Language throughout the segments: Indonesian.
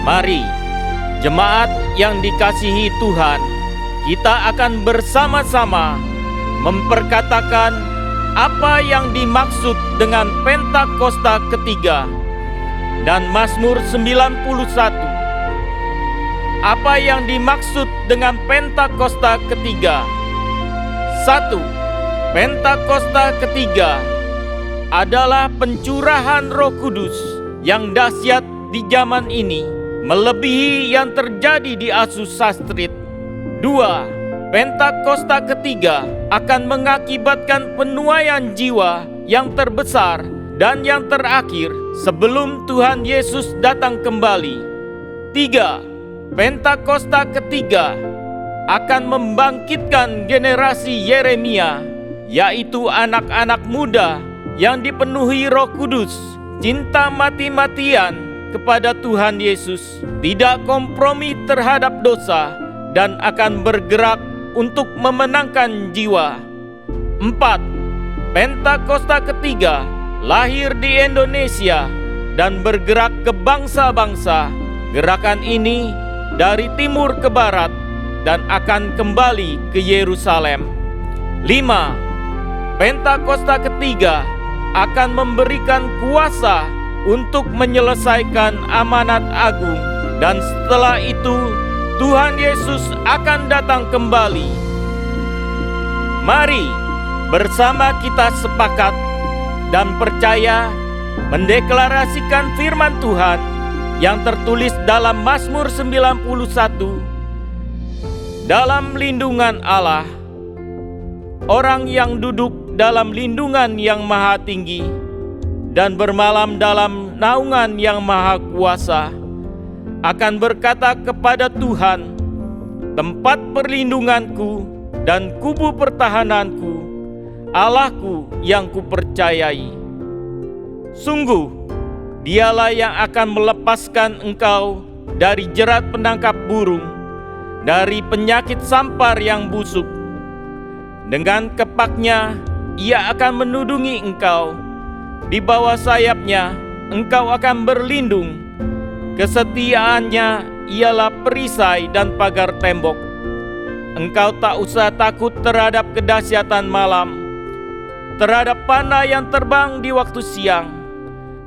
Mari, jemaat yang dikasihi Tuhan, kita akan bersama-sama memperkatakan apa yang dimaksud dengan Pentakosta ketiga dan Mazmur 91. Apa yang dimaksud dengan Pentakosta ketiga? 1. Pentakosta ketiga adalah pencurahan Roh Kudus yang dahsyat di zaman ini, melebihi yang terjadi di Asusastrit. 2. Pentakosta ketiga akan mengakibatkan penuaian jiwa yang terbesar dan yang terakhir sebelum Tuhan Yesus datang kembali. 3. Pentakosta ketiga akan membangkitkan generasi Yeremia, yaitu anak-anak muda yang dipenuhi Roh Kudus, cinta mati-matian kepada Tuhan Yesus, tidak kompromi terhadap dosa, dan akan bergerak untuk memenangkan jiwa. 4. Pentakosta ketiga lahir di Indonesia dan bergerak ke bangsa-bangsa. Gerakan ini dari timur ke barat dan akan kembali ke Yerusalem. 5. Pentakosta ketiga akan memberikan kuasa untuk menyelesaikan amanat agung, dan setelah itu Tuhan Yesus akan datang kembali. Mari bersama kita sepakat dan percaya mendeklarasikan firman Tuhan yang tertulis dalam Mazmur 91. Dalam lindungan Allah, orang yang duduk dalam lindungan yang maha tinggi dan bermalam dalam naungan yang maha kuasa akan berkata kepada Tuhan, tempat perlindunganku dan kubu pertahananku, Allahku yang kupercayai. Sungguh, Dialah yang akan melepaskan engkau dari jerat penangkap burung, dari penyakit sampar yang busuk. Dengan kepaknya Ia akan menudungi engkau, di bawah sayapnya engkau akan berlindung. Kesetiaannya ialah perisai dan pagar tembok. Engkau tak usah takut terhadap kedahsyatan malam, terhadap panah yang terbang di waktu siang,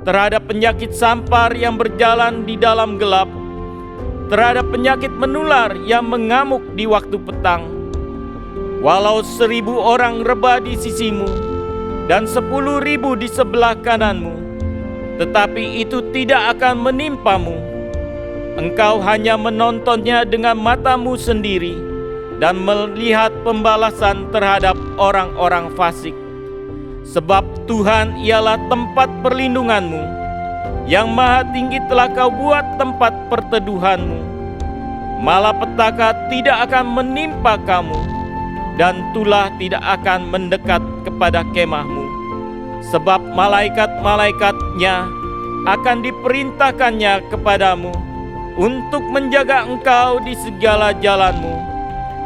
terhadap penyakit sampar yang berjalan di dalam gelap, terhadap penyakit menular yang mengamuk di waktu petang. Walau 1.000 orang rebah di sisimu dan 10.000 di sebelah kananmu, tetapi itu tidak akan menimpamu. Engkau hanya menontonnya dengan matamu sendiri dan melihat pembalasan terhadap orang-orang fasik. Sebab Tuhan ialah tempat perlindunganmu, yang maha tinggi telah kau buat tempat perteduhanmu. Malapetaka tidak akan menimpa kamu, dan tulah tidak akan mendekat kepada kemahmu. Sebab malaikat-malaikatnya akan diperintahkannya kepadamu untuk menjaga engkau di segala jalanmu.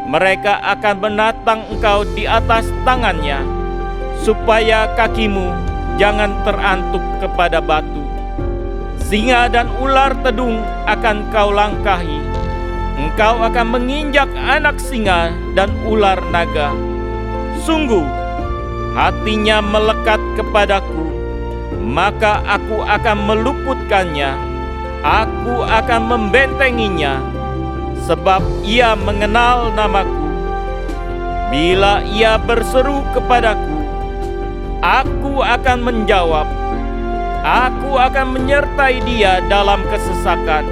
Mereka akan menatang engkau di atas tangannya, supaya kakimu jangan terantuk kepada batu. Singa dan ular tedung akan kau langkahi. Engkau akan menginjak anak singa dan ular naga. Sungguh, hatinya melekat kepadaku, maka aku akan meluputkannya. Aku akan membentenginya, sebab ia mengenal namaku. Bila ia berseru kepadaku, aku akan menjawab. Aku akan menyertai dia dalam kesesakan.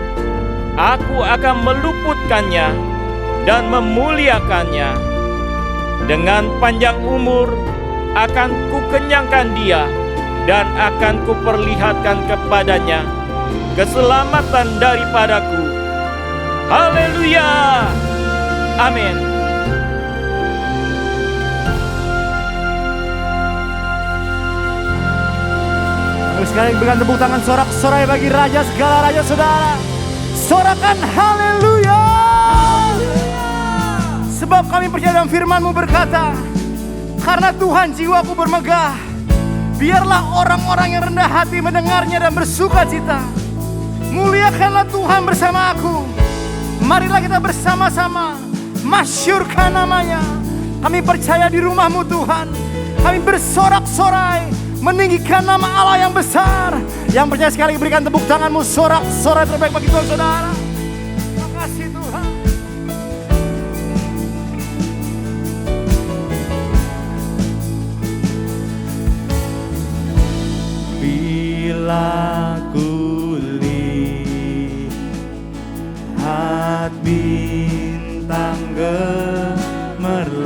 Aku akan meluputkannya dan memuliakannya. Dengan panjang umur akan kukenyangkan dia, dan akan kuperlihatkan kepadanya keselamatan daripadaku. Haleluya! Amin. Sekali berikan tepuk tangan sorak-sorai bagi Raja segala raja, saudara. Sorakan haleluya. Sebab kami percaya dalam firman-Mu berkata, karena Tuhan jiwaku bermegah, biarlah orang-orang yang rendah hati mendengarnya dan bersuka cita. Muliakanlah Tuhan bersama aku. Marilah kita bersama-sama masyurkan namanya. Kami percaya di rumah-Mu Tuhan. Kami bersorak-sorai meninggikan nama Allah yang besar. Yang percaya sekali berikan tepuk tanganmu, sorak-sorai terbaik bagi Tuhan, saudara. Terima kasih Tuhan. Bila kulihat bintang gemerlapan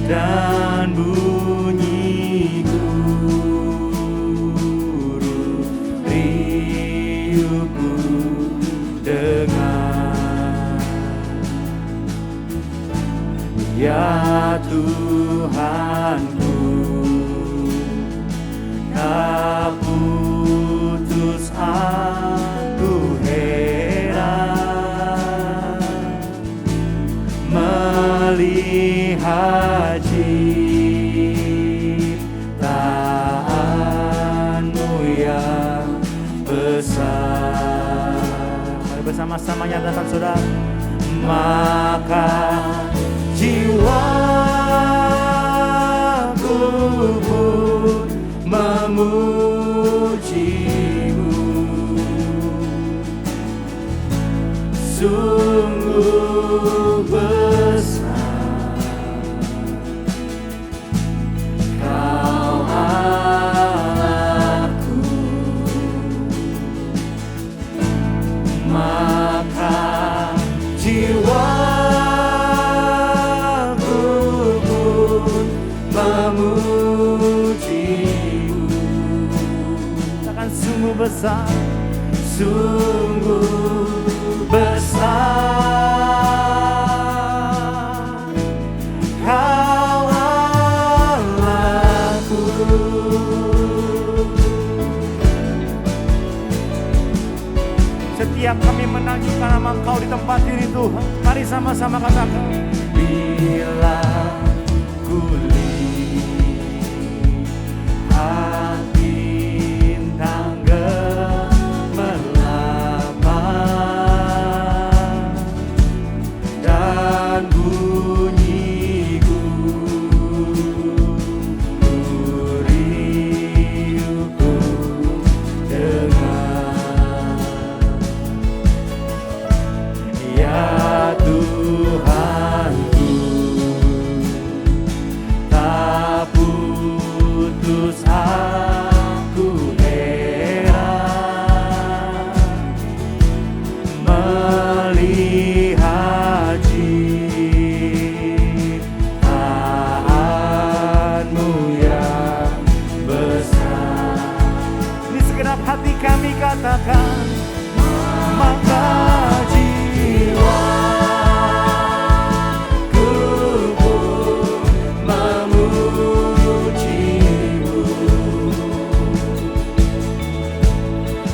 dan bunyi guru riuhku dengar, ya Tuhanku, tak putus aku melihat ciptaanmu yang besar. Mari bersama-sama nyatakan saudara. Maka jiwaku pun memujimu, sungguh besar Kau Allahku. Maka jiwaku pun memujimu. Katakan sungguh besar, sungguh besar Kau Allahku. Setiap kami menanjungkan nama Engkau di tempat ini Tuhan, mari sama-sama katakan. Bila kulihat bintang gemerlapan dan bunyi gurihku dengar, ya Tuhanku, tak putus aku heran melihat ciptaanmu yang besar. Ini segenap hati kami katakan. Maka jiwaku pun memujimu,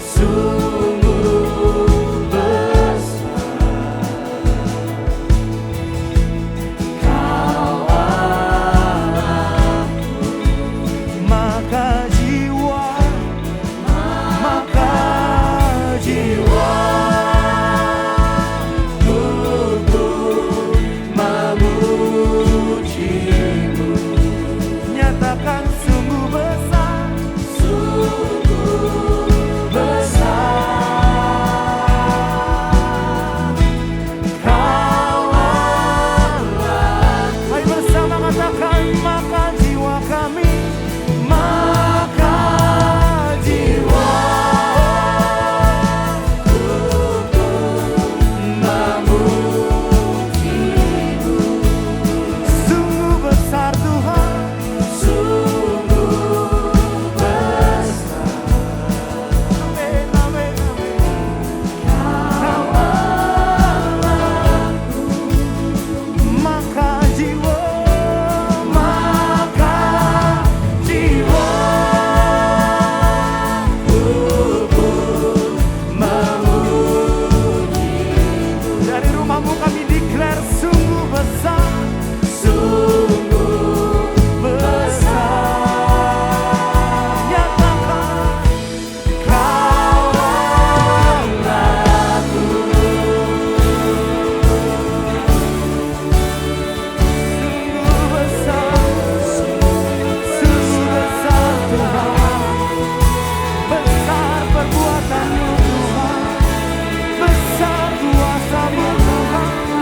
sungguh besar Kau Allahku. Maka jiwaku pun memujimu. Nyatakan sungguh besar, sungguh besar Kau Allah. Mari bersama katakan. Maka jiwa kami, maka jiwaku memujimu. Sungguh besar Tuhan, sungguh besar. Amin, amin, amin. Kau Allahku. Maka jiwaku pun memujimu. Dari rumahmu kami declare sungguh besar, sungguh besar. Nyatakan Kau Allahku. Sungguh besar, sungguh besar Tuhan. Besar perbuatan-Mu Tuhan, besar kuasa-Mu Tuhan.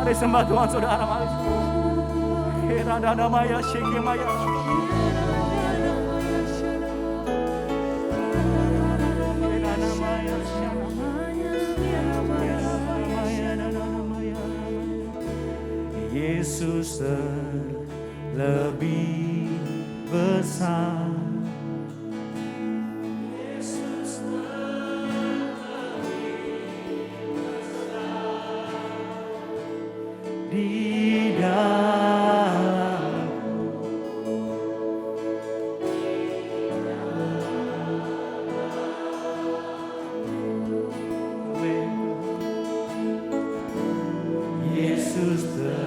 Mari sembah Tuhan saudara, mari. Maya Sheke Maya. Yesus terlebih besar. Di dalam Yesus terlebih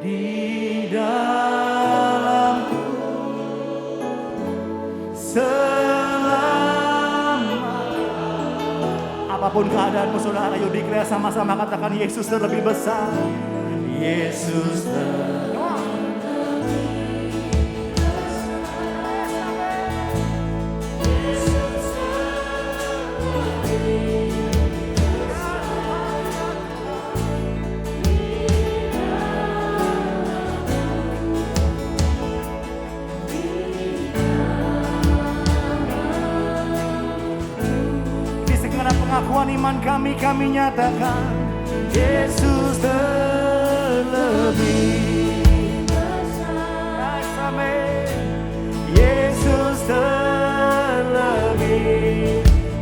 di dalamku selama. Apapun keadaanmu saudara, yuk declare sama-sama, katakan Yesus terlebih besar. Yesus pengakuan iman kami nyatakan Yesus terlebih besar. Yesus terlebih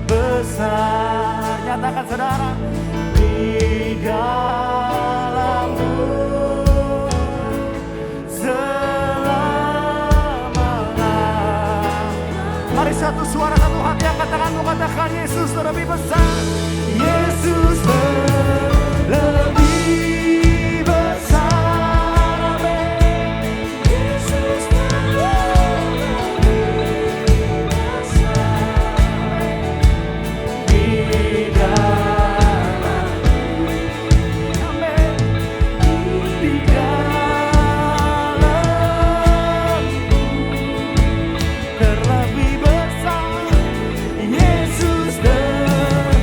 besar. Nyatakan saudara, di dalamku selamanya. Mari satu suara, satu hati yang katakanmu, katakan Yesus terlebih besar. Yesus terlebih besar. Yesus terlebih besar. Di dalamku, amin. Di dalamku terlebih besar. Yesus terlebih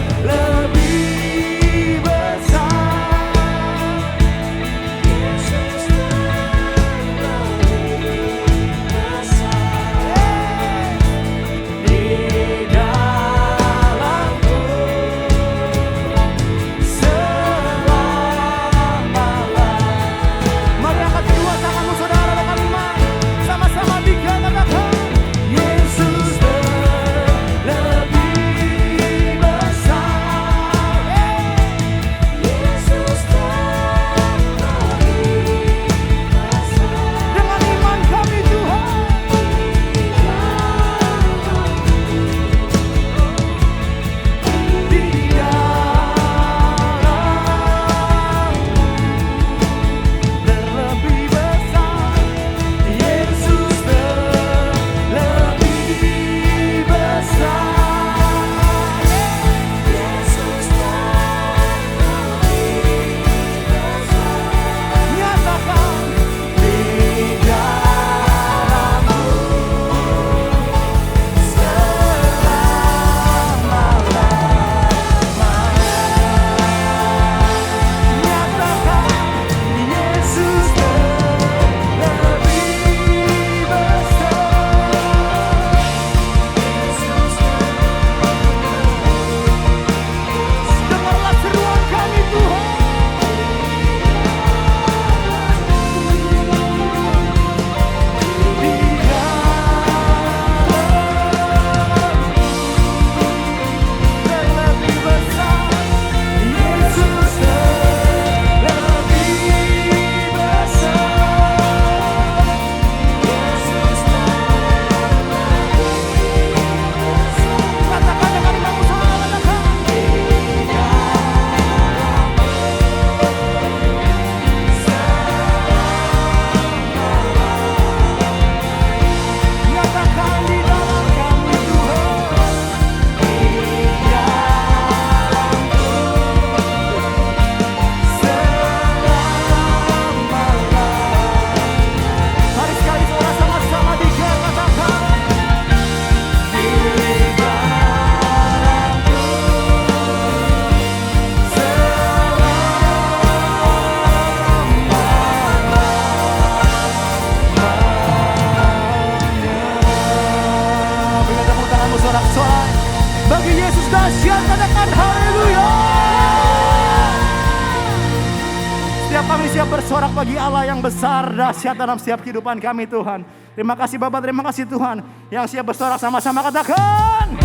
kami siap bersorak bagi Allah yang besar, dahsyat dalam setiap kehidupan kami Tuhan. Terima kasih Bapa, terima kasih Tuhan. Yang siap bersorak sama-sama katakan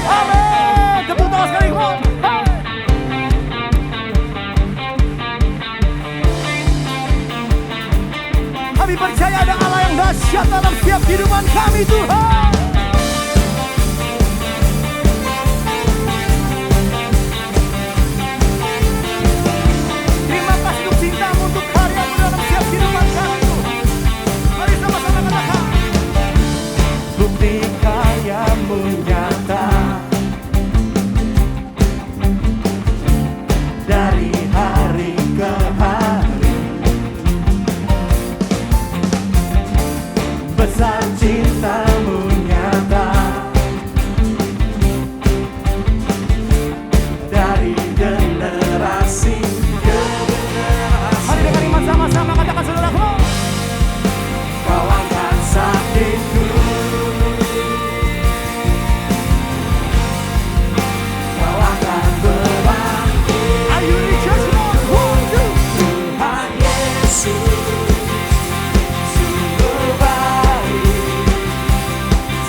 amin. Tepuk tangan sekali. Kami percaya ada Allah yang dahsyat dalam setiap kehidupan kami Tuhan. Terima kasih untuk cintamu, untuk karyamu dalam setiap kehidupan kami Tuhan. Mari sama-sama katakan. Bukti karyamu nyata dari hari ke hari. Besar cintamu nyata dari generasi ke generasi. Mari dengan iman sama-sama katakan saudaraku. Kau angkat sakitku, kau akan bebanku. Are you rejoicing? One, two. Tuhan Yesus sungguh baik,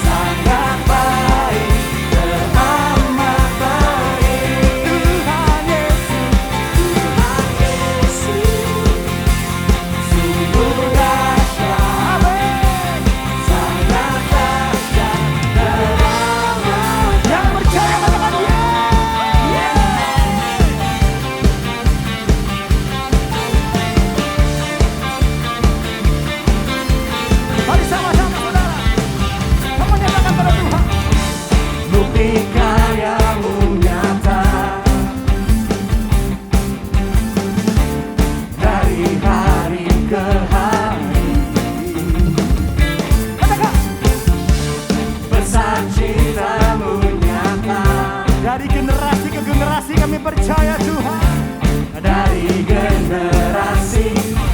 sangat baik, teramat baik. Tuhan Yesus, Tuhan Yesus sungguh dahsyat, sangat dahsyat, teramat. Yang percaya katakan mari sama-sama saudara, menyatakan pada Tuhan. Bukti karyamu nyata dari hari ke hari. Katakan. Besar cintamu nyata dari generasi ke generasi, kami percaya Tuhan. Dari generasi ke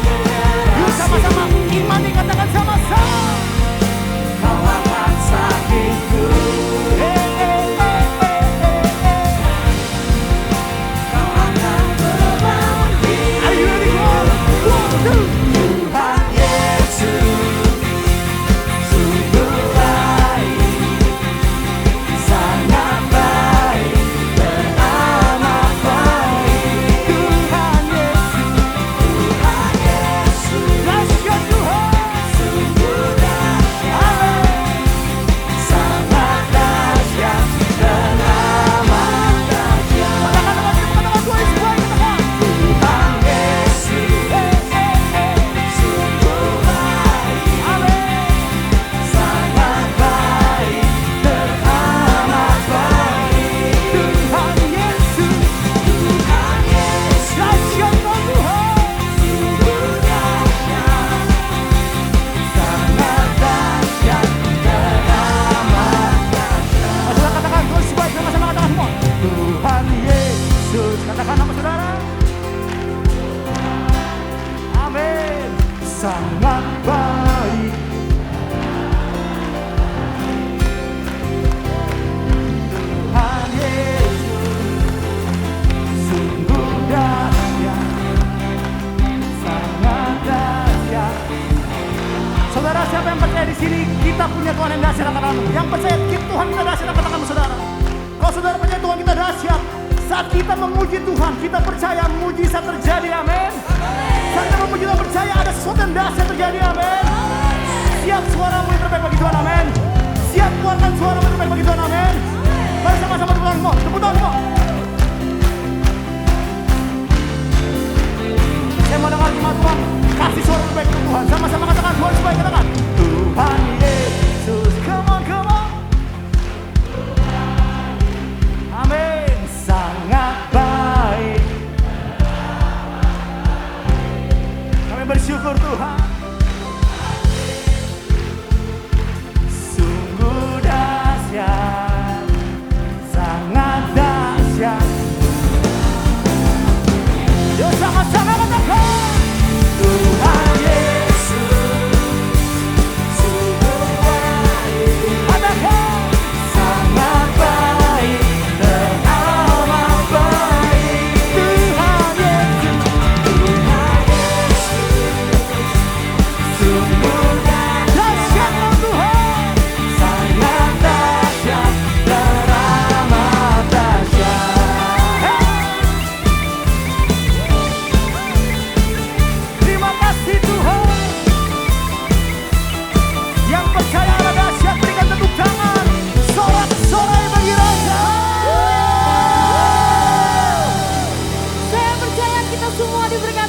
generasi. Yuk sama-sama imani, katakan sama-sama. Kau akan sakitku, kau akan bebanku. Are you ready? One, two. Tuhan Yesus sungguh baik, sangat baik, teramat baik. Tuhan Yesus, Tuhan Yesus dahsyat Tuhan, sungguh dahsyat, sangat dahsyat, teramat dahsyat. Katakan Tuhan Yesus baik, katakan. Tuhan Yesus sungguh baik, sangat baik, teramat baik. Tuhan Yesus, Tuhan Yesus dahsyat Tuhan, sungguh dahsyat, sangat dahsyat, teramat dahsyat. Saudara katakan Tuhan Yesus baik, sama-sama katakan semua. Tuhan Yesus, katakan nama saudara. Amin. Sangat baik. Tuhan Yesus sungguh dahsyat, sangat dahsyat. Saudara, siapa yang percaya di sini kita punya Tuhan yang dahsyat, katakan. Yang percaya Tuhan kita dahsyat, katakan saudara. Kalau saudara percaya Tuhan kita dahsyat, saat kita memuji Tuhan, kita percaya mujizat terjadi, amin. Saat kita memuji Tuhan, percaya ada sesuatu yang dahsyat terjadi, amin. Siap suaramu yang terbaik bagi Tuhan, amin. Siap keluarkan suaramu yang terbaik bagi Tuhan, amin. Mari sama-sama tepuk tangan semua, tepuk tangan semua. Saya mau dengar firman Tuhan, kasih suara terbaik untuk Tuhan. Sama-sama katakan Tuhan terbaik, katakan Tuhan Yesus, come on, come on. Amin, sangat baik. Kami bersyukur Tuhan. Sungguh dahsyat, sangat dahsyat. Yuk sama-sama katakan Tuhan Yesus sungguh baik. Katakan sangat baik, teramat baik. Tuhan Yesus, Tuhan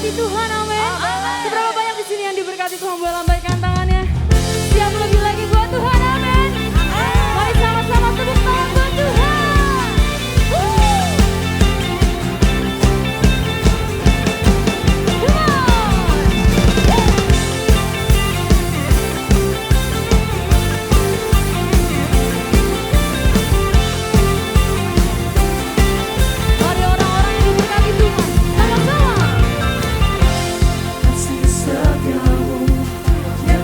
diberkati Tuhan, amin. Seberapa banyak di sini yang diberkati Tuhan, boleh lambaikan tangannya. Siap lebih lagi buat Tuhan, amin. Mari sama-sama tepuk tangan buat Tuhan. Come on. Mari orang-orang yang diberkati Tuhan, sama-sama. Kasih setiamu yang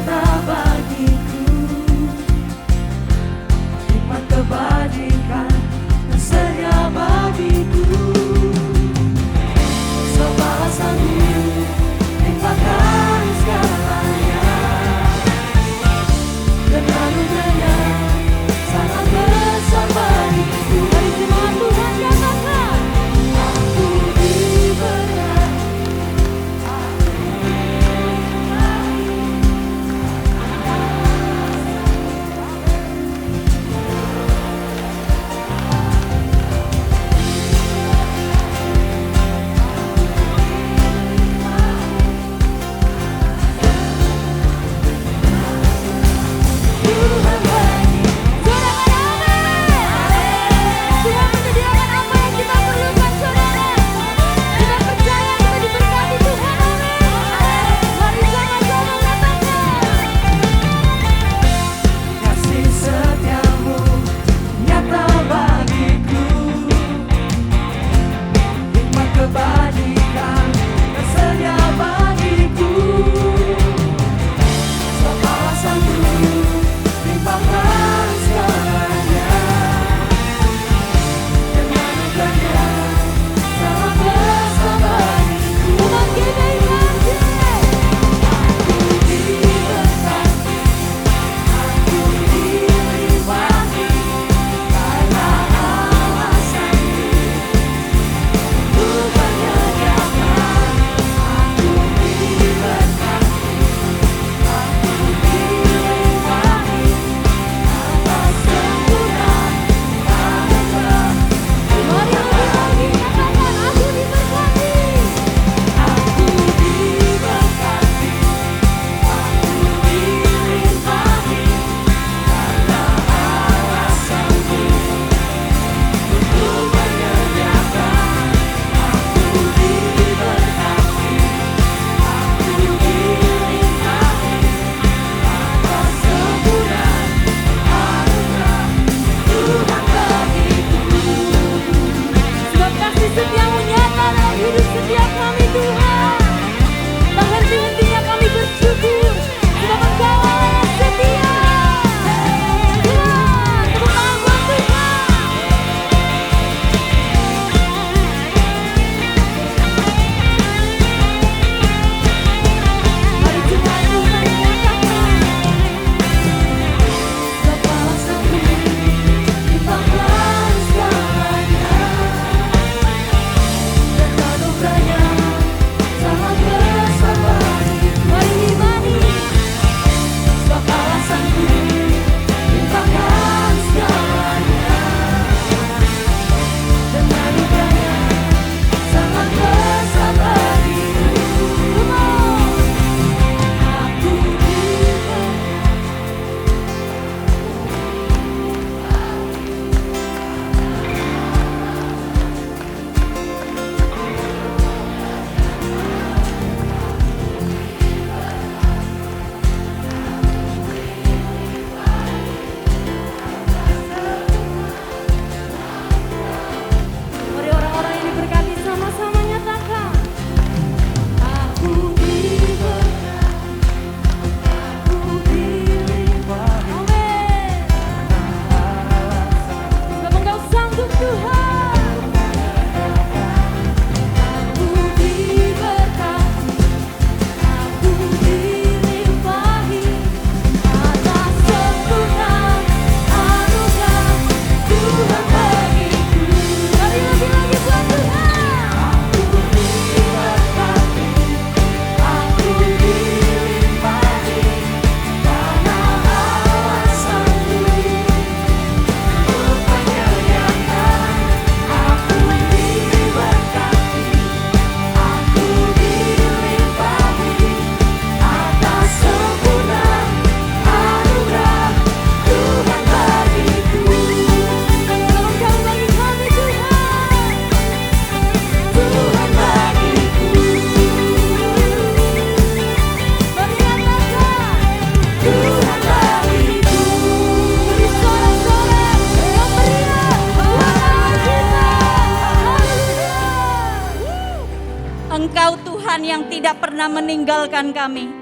Engkau Tuhan yang tidak pernah meninggalkan kami.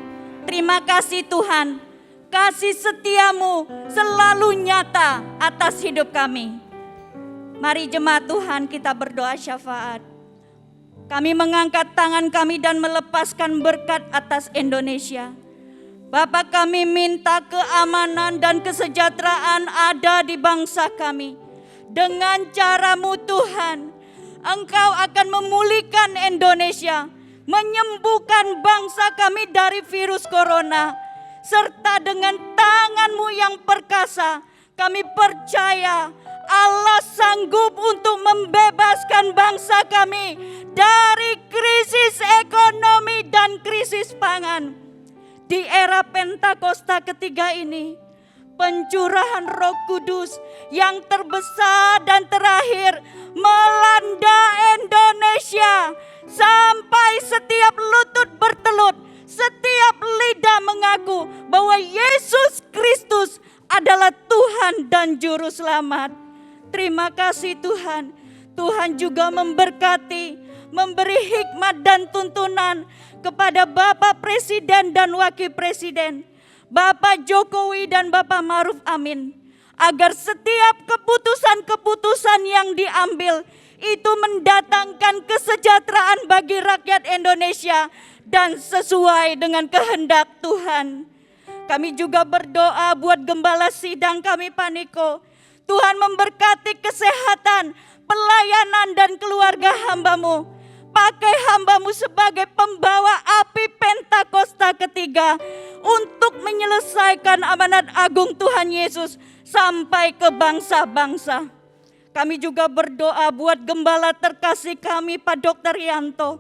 Terima kasih Tuhan, kasih setiamu selalu nyata atas hidup kami. Mari jemaat Tuhan kita berdoa syafaat. Kami mengangkat tangan kami dan melepaskan berkat atas Indonesia. Bapa, kami minta keamanan dan kesejahteraan ada di bangsa kami. Dengan cara-Mu Tuhan, Engkau akan memulihkan Indonesia, menyembuhkan bangsa kami dari virus corona. Serta dengan tangan-Mu yang perkasa, kami percaya Allah sanggup untuk membebaskan bangsa kami dari krisis ekonomi dan krisis pangan. Di era Pentakosta ketiga ini, pencurahan Roh Kudus yang terbesar dan terakhir melanda Indonesia. Sampai setiap lutut bertelut, setiap lidah mengaku bahwa Yesus Kristus adalah Tuhan dan Juru Selamat. Terima kasih Tuhan. Tuhan juga memberkati, memberi hikmat dan tuntunan kepada Bapak Presiden dan Wakil Presiden, Bapak Jokowi dan Bapak Ma'ruf Amin, agar setiap keputusan-keputusan yang diambil itu mendatangkan kesejahteraan bagi rakyat Indonesia dan sesuai dengan kehendak Tuhan. Kami juga berdoa buat gembala sidang kami Pak Niko. Tuhan memberkati kesehatan, pelayanan dan keluarga hamba-Mu. Pakai hamba-Mu sebagai pembawa api Pentakosta ketiga untuk menyelesaikan amanat agung Tuhan Yesus sampai ke bangsa-bangsa. Kami juga berdoa buat gembala terkasih kami Pak Dr. Yanto.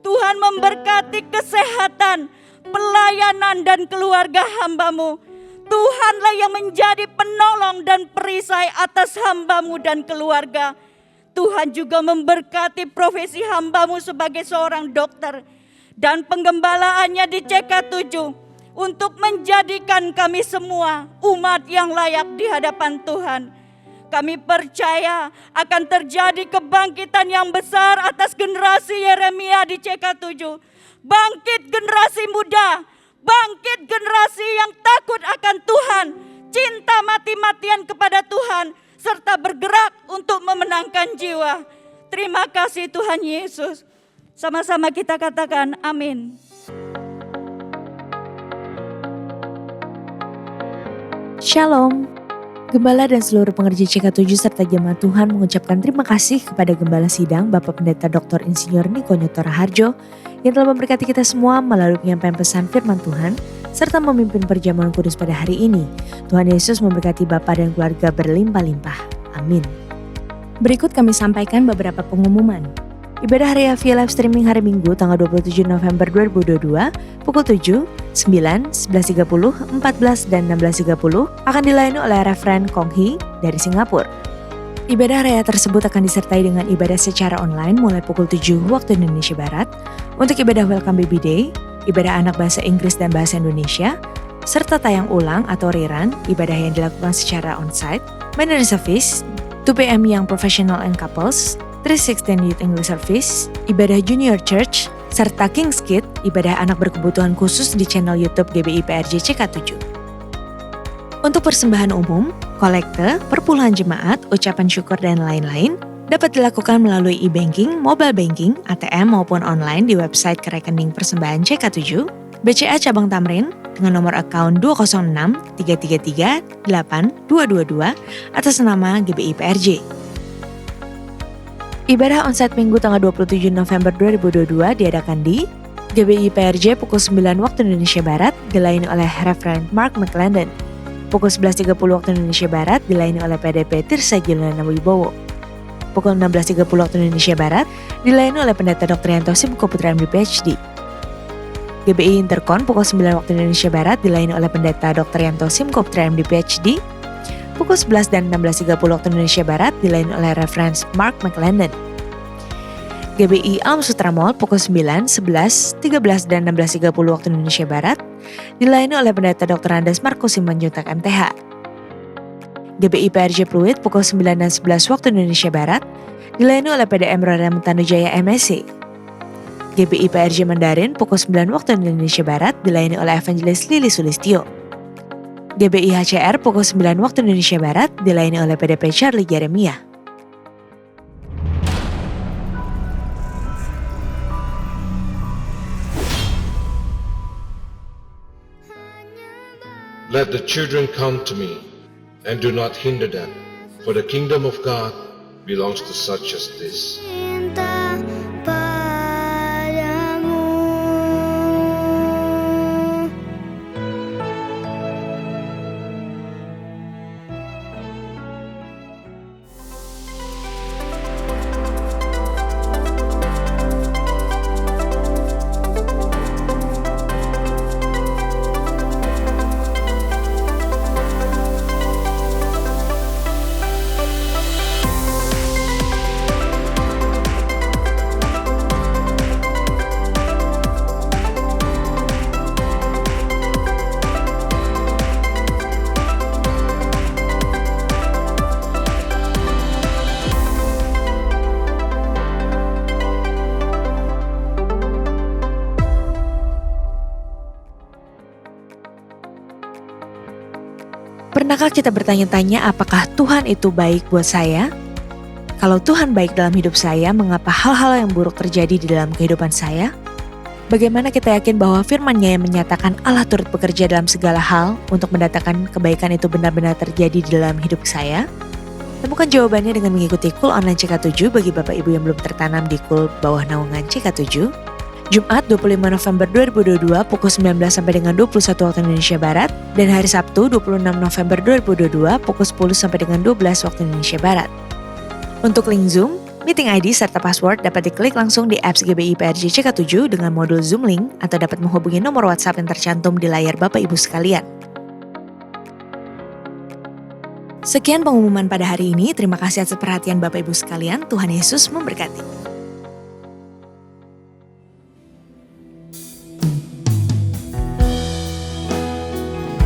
Tuhan memberkati kesehatan, pelayanan dan keluarga hamba-Mu. Tuhanlah yang menjadi penolong dan perisai atas hamba-Mu dan keluarga. Tuhan juga memberkati profesi hamba-Mu sebagai seorang dokter dan penggembalaannya di CK7 untuk menjadikan kami semua umat yang layak di hadapan Tuhan. Kami percaya akan terjadi kebangkitan yang besar atas generasi Yeremia di CK7. Bangkit generasi muda, bangkit generasi yang takut akan Tuhan, cinta mati-matian kepada Tuhan, serta bergerak untuk memenangkan jiwa. Terima kasih Tuhan Yesus. Sama-sama kita katakan amin. Shalom. Gembala dan seluruh pengerja CK7 serta jemaat Tuhan mengucapkan terima kasih kepada Gembala Sidang Bapak Pendeta Dr. Insinyur Niko Nyoto Raharjo yang telah memberkati kita semua melalui penyampaian pesan firman Tuhan serta memimpin perjamuan kudus pada hari ini. Tuhan Yesus memberkati Bapak dan keluarga berlimpah-limpah. Amin. Berikut kami sampaikan beberapa pengumuman. Ibadah Harian via live streaming hari Minggu tanggal 27 November 2022 pukul 7, 9, 11.30, 14 dan 16.30 akan dilayani oleh Referen Kong Hee dari Singapura. Ibadah raya tersebut akan disertai dengan ibadah secara online mulai pukul 7 waktu Indonesia Barat untuk ibadah Welcome Baby Day, ibadah anak bahasa Inggris dan bahasa Indonesia, serta tayang ulang atau rerun ibadah yang dilakukan secara onsite, Mandarin Service, 2 PM yang Professional and Couples, 316 Youth English Service, ibadah Junior Church, serta King's Kid, ibadah anak berkebutuhan khusus di channel YouTube GBI PRJ CK7. Untuk persembahan umum, kolekte, perpuluhan jemaat, ucapan syukur dan lain-lain dapat dilakukan melalui e-banking, mobile banking, ATM maupun online di website ke rekening persembahan CK7, BCA Cabang Tamrin dengan nomor akun 206 333 8222 atas nama GBI PRJ. Ibadah onsite Minggu tanggal 27 November 2022 diadakan di GBI PRJ pukul 9 waktu Indonesia Barat dilayani oleh Reverend Mark McClendon. Pukul 11.30 waktu Indonesia Barat dilayani oleh PDP Tirsa Julana Wibowo. Pukul 16.30 waktu Indonesia Barat dilayani oleh Pendeta Dr. Yanto Simko Putra MD PhD. GBI Interkon pukul 9 waktu Indonesia Barat dilayani oleh Pendeta Dr. Yanto Simko Putra MD PhD. Pukul 11 dan 16.30 waktu Indonesia Barat dilayani oleh Reverend Mark McClendon. GBI Alm Sutra Mall pukul 9, 11, 13 dan 16.30 waktu Indonesia Barat dilayani oleh Pendeta Dr. Andes Markus Simanjuntak MTH. GBI PRJ Pluit pukul 9 dan 11 waktu Indonesia Barat dilayani oleh PDM Roda Tanujaya MSC. GBI PRJ Mandarin pukul 9 waktu Indonesia Barat dilayani oleh Evangelis Lili Sulistyo. GBI HCR pukul 9 waktu Indonesia Barat dilayani oleh PDP Charlie Jeremia. Let the children come to me, and do not hinder them, for the kingdom of God belongs to such as this. Cinta padamu. Pernahkah kita bertanya-tanya apakah Tuhan itu baik buat saya? Kalau Tuhan baik dalam hidup saya, mengapa hal-hal yang buruk terjadi di dalam kehidupan saya? Bagaimana kita yakin bahwa firman-Nya yang menyatakan Allah turut bekerja dalam segala hal untuk mendatangkan kebaikan itu benar-benar terjadi di dalam hidup saya? Temukan jawabannya dengan mengikuti Kul Online CK7 bagi Bapak Ibu yang belum tertanam di Kul bawah naungan CK7. Jumat 25 November 2022 pukul 19 sampai dengan 21 waktu Indonesia Barat, dan hari Sabtu 26 November 2022 pukul 10 sampai dengan 12 waktu Indonesia Barat. Untuk link Zoom, meeting ID serta password dapat diklik langsung di apps GBI PRJ CK7 dengan modul Zoom Link atau dapat menghubungi nomor WhatsApp yang tercantum di layar Bapak Ibu sekalian. Sekian pengumuman pada hari ini. Terima kasih atas perhatian Bapak Ibu sekalian. Tuhan Yesus memberkati.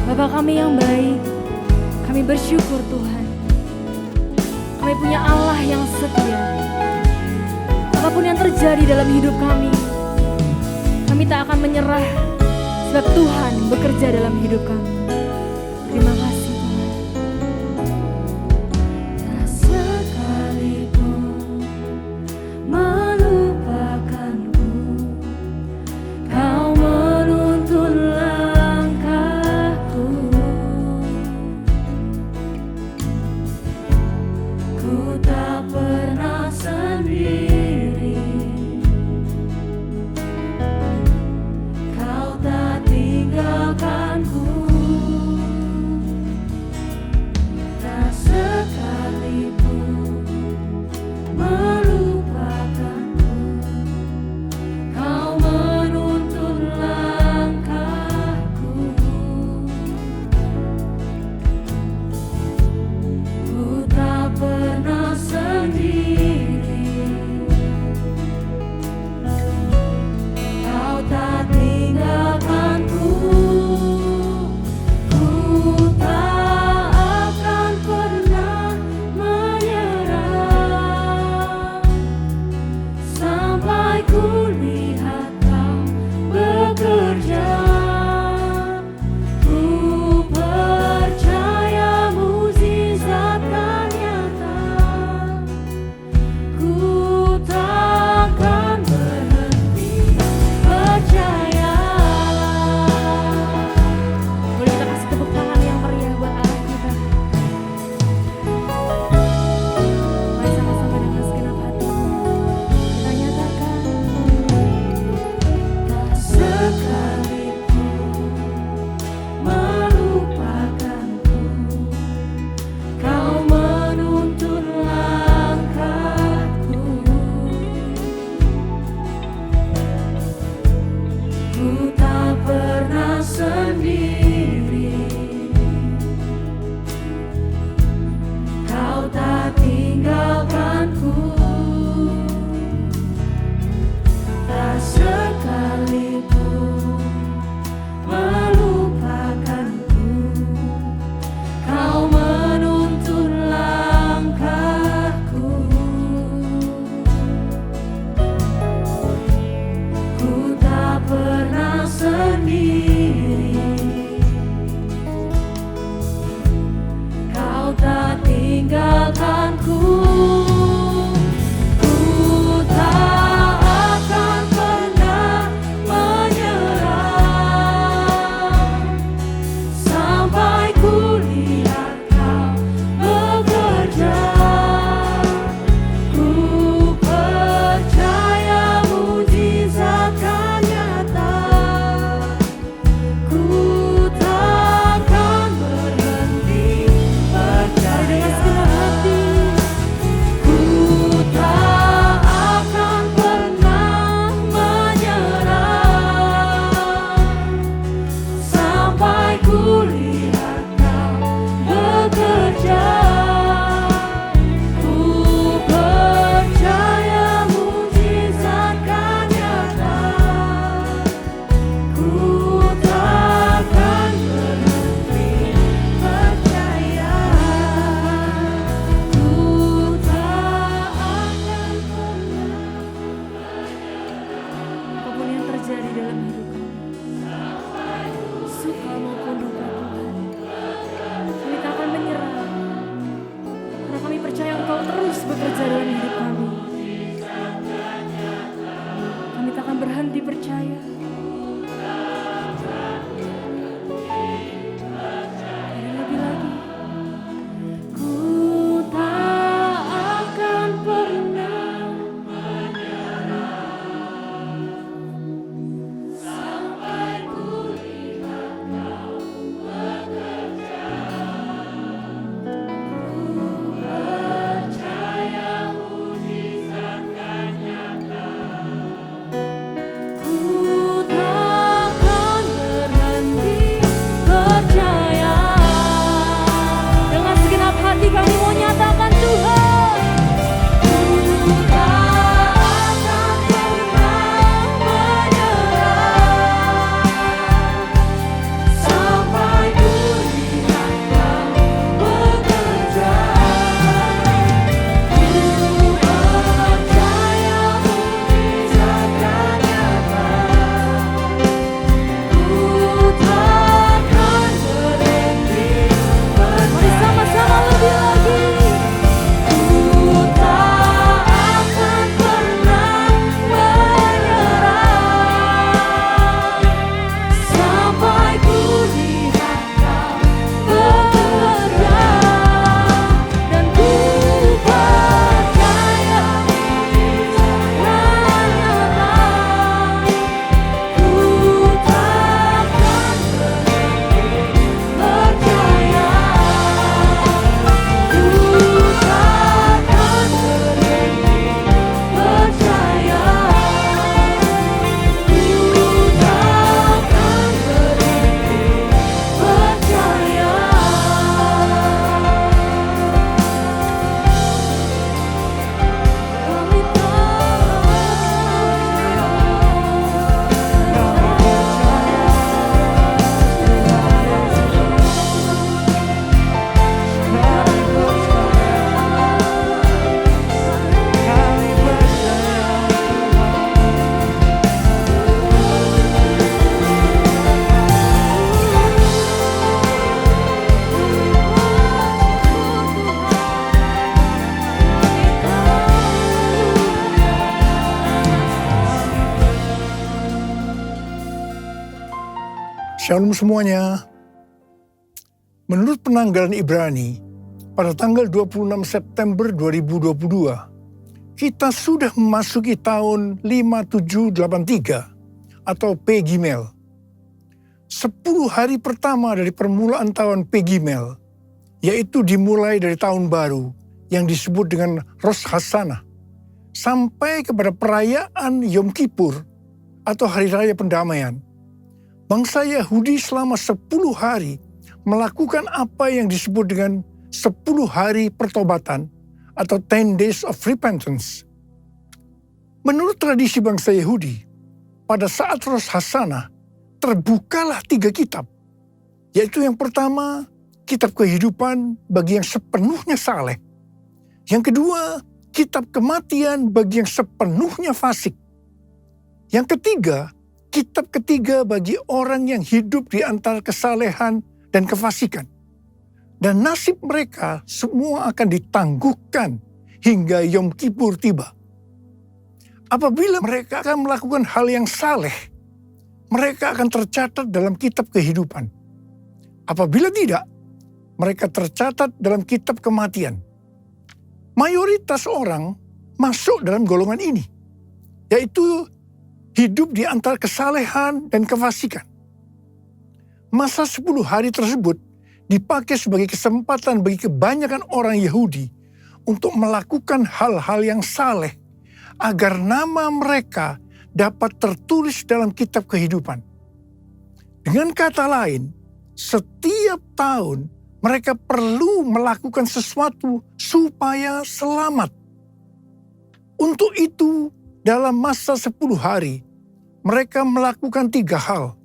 Bapa kami yang baik, kami bersyukur Tuhan. Kami punya Allah yang setia. Apapun yang terjadi dalam hidup kami tak akan menyerah sebab Tuhan bekerja dalam hidup kami. Terima kasih Tuhan. Tak sekalipun melupakanku, Kau menuntun langkahku. Ku tak pernah sendiri, Kau tak tinggalkanku. Tak sekalipun melupakanku, Kau menuntun langkahku. Ku tak pernah sendiri, Kau tak tinggalkanku. Ku tak akan pernah menyerah sampai ku lihat Kau bekerja. Ku percaya mukjizat kan nyata. Ku takkan berhenti percaya. Boleh kita kasih tepuk tangan yang meriah buat Allah kita. Mari sama-sama dengan segenap hati kita nyatakan, tak sekalipun melupakanku, Kau menuntun langkahku. Ku tak pernah sendiri, Kau tak tinggalkanku. Tak sekalipun melupakanku, Kau menuntun langkahku. dalam hidup kami. Suka maupun duka Tuhan, kami tak akan menyerah. Karena kami percaya Engkau terus bekerja dalam hidup kami. Kami tak akan berhenti percaya. Dan lebih lagi, ku tak akan pernah sampai ku lihat Kau bekerja. Ku percaya mujizat kan nyata. Ku takkan berhenti percaya. Dengan segenap hati kami mau nyatakan Tuhan. Ku tak akan pernah menyerah sampai ku lihat Kau bekerja. Ku percaya mujizat kan nyata. Ku takkan berhenti percaya. Mari sama-sama lebih lagi. Ku tak akan pernah menyerah sampai ku lihat Kau bekerja. Dan ku percaya mujizat kan nyata. Ku takkan berhenti percaya. Ku takkan berhenti percaya. Ku takkan berhenti percaya. Kami Shalom semuanya. Menurut penanggalan Ibrani, pada tanggal 26 September 2022, kita sudah memasuki tahun 5783 atau P Gimel. 10 hari pertama dari permulaan tahun P Gimel, yaitu dimulai dari tahun baru yang disebut dengan Rosh Hashanah, sampai kepada perayaan Yom Kippur atau Hari Raya Pendamaian. Bangsa Yahudi selama 10 hari melakukan apa yang disebut dengan 10 hari pertobatan atau 10 days of repentance. Menurut tradisi bangsa Yahudi, pada saat Rosh Hashanah terbukalah 3 kitab, yaitu yang pertama, kitab kehidupan bagi yang sepenuhnya saleh. Yang kedua, kitab kematian bagi yang sepenuhnya fasik. Yang ketiga, kitab ketiga bagi orang yang hidup di antara kesalehan dan kefasikan. Dan nasib mereka semua akan ditangguhkan hingga Yom Kippur tiba. Apabila mereka akan melakukan hal yang saleh, mereka akan tercatat dalam kitab kehidupan. Apabila tidak, mereka tercatat dalam kitab kematian. Mayoritas orang masuk dalam golongan ini, yaitu hidup di antara kesalehan dan kefasikan. Masa 10 hari tersebut dipakai sebagai kesempatan bagi kebanyakan orang Yahudi untuk melakukan hal-hal yang saleh agar nama mereka dapat tertulis dalam kitab kehidupan. Dengan kata lain, setiap tahun mereka perlu melakukan sesuatu supaya selamat. Untuk itu, dalam masa 10 hari, mereka melakukan 3 hal,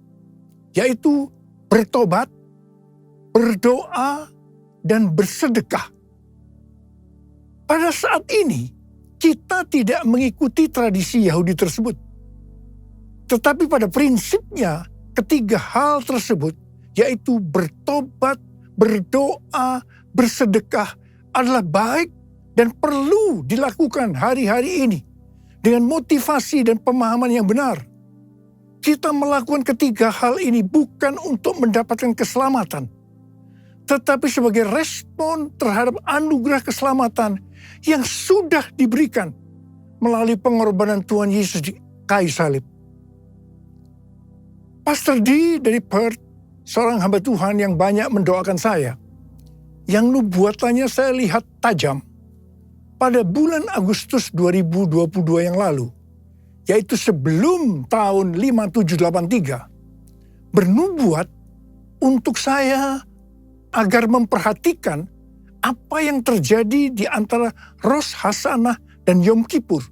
yaitu bertobat, berdoa, dan bersedekah. Pada saat ini, kita tidak mengikuti tradisi Yahudi tersebut. Tetapi pada prinsipnya ketiga hal tersebut, yaitu bertobat, berdoa, bersedekah, adalah baik dan perlu dilakukan hari-hari ini dengan motivasi dan pemahaman yang benar. Kita melakukan ketiga hal ini bukan untuk mendapatkan keselamatan, tetapi sebagai respon terhadap anugerah keselamatan yang sudah diberikan melalui pengorbanan Tuhan Yesus di kayu salib. Pastor D dari Perth, seorang hamba Tuhan yang banyak mendoakan saya, yang nubuatannya saya lihat tajam pada bulan Agustus 2022 yang lalu, yaitu sebelum tahun 5783, bernubuat untuk saya agar memperhatikan apa yang terjadi di antara Rosh Hashanah dan Yom Kippur.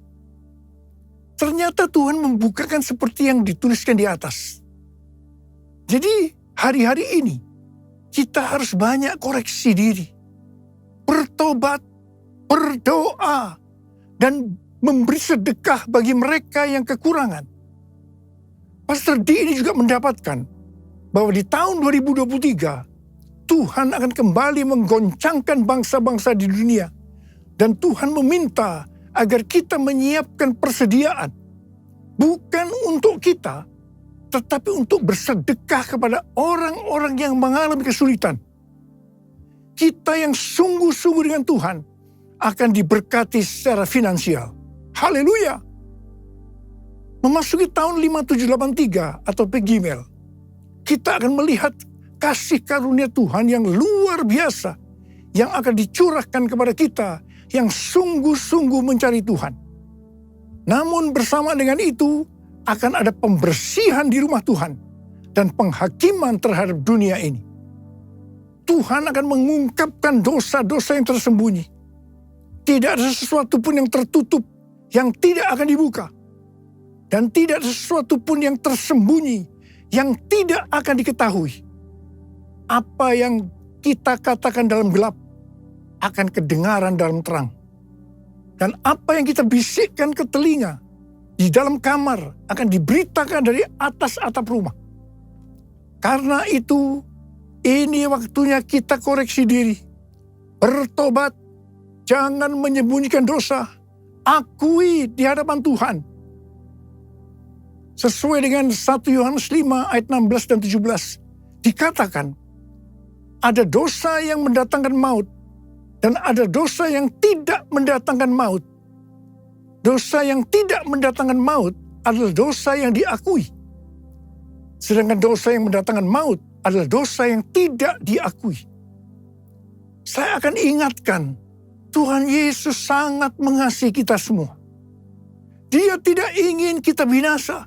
Ternyata Tuhan membukakan seperti yang dituliskan di atas. Jadi hari-hari ini kita harus banyak koreksi diri, bertobat, berdoa, dan memberi sedekah bagi mereka yang kekurangan. Pastor D ini juga mendapatkan bahwa di tahun 2023 Tuhan akan kembali menggoncangkan bangsa-bangsa di dunia, dan Tuhan meminta agar kita menyiapkan persediaan bukan untuk kita, tetapi untuk bersedekah kepada orang-orang yang mengalami kesulitan. Kita yang sungguh-sungguh dengan Tuhan akan diberkati secara finansial. Haleluya! Memasuki tahun 5783 atau Pegimel, kita akan melihat kasih karunia Tuhan yang luar biasa yang akan dicurahkan kepada kita yang sungguh-sungguh mencari Tuhan. Namun bersama dengan itu, akan ada pembersihan di rumah Tuhan dan penghakiman terhadap dunia ini. Tuhan akan mengungkapkan dosa-dosa yang tersembunyi. Tidak ada sesuatu pun yang tertutup yang tidak akan dibuka. Dan tidak ada sesuatu pun yang tersembunyi yang tidak akan diketahui. Apa yang kita katakan dalam gelap akan kedengaran dalam terang. Dan apa yang kita bisikkan ke telinga di dalam kamar akan diberitakan dari atas atap rumah. Karena itu, ini waktunya kita koreksi diri. Bertobat, jangan menyembunyikan dosa. Akui di hadapan Tuhan. Sesuai dengan 1 Yohanes 5 ayat 16 dan 17. Dikatakan, ada dosa yang mendatangkan maut dan ada dosa yang tidak mendatangkan maut. Dosa yang tidak mendatangkan maut adalah dosa yang diakui. Sedangkan dosa yang mendatangkan maut adalah dosa yang tidak diakui. Saya akan ingatkan, Tuhan Yesus sangat mengasihi kita semua. Dia tidak ingin kita binasa.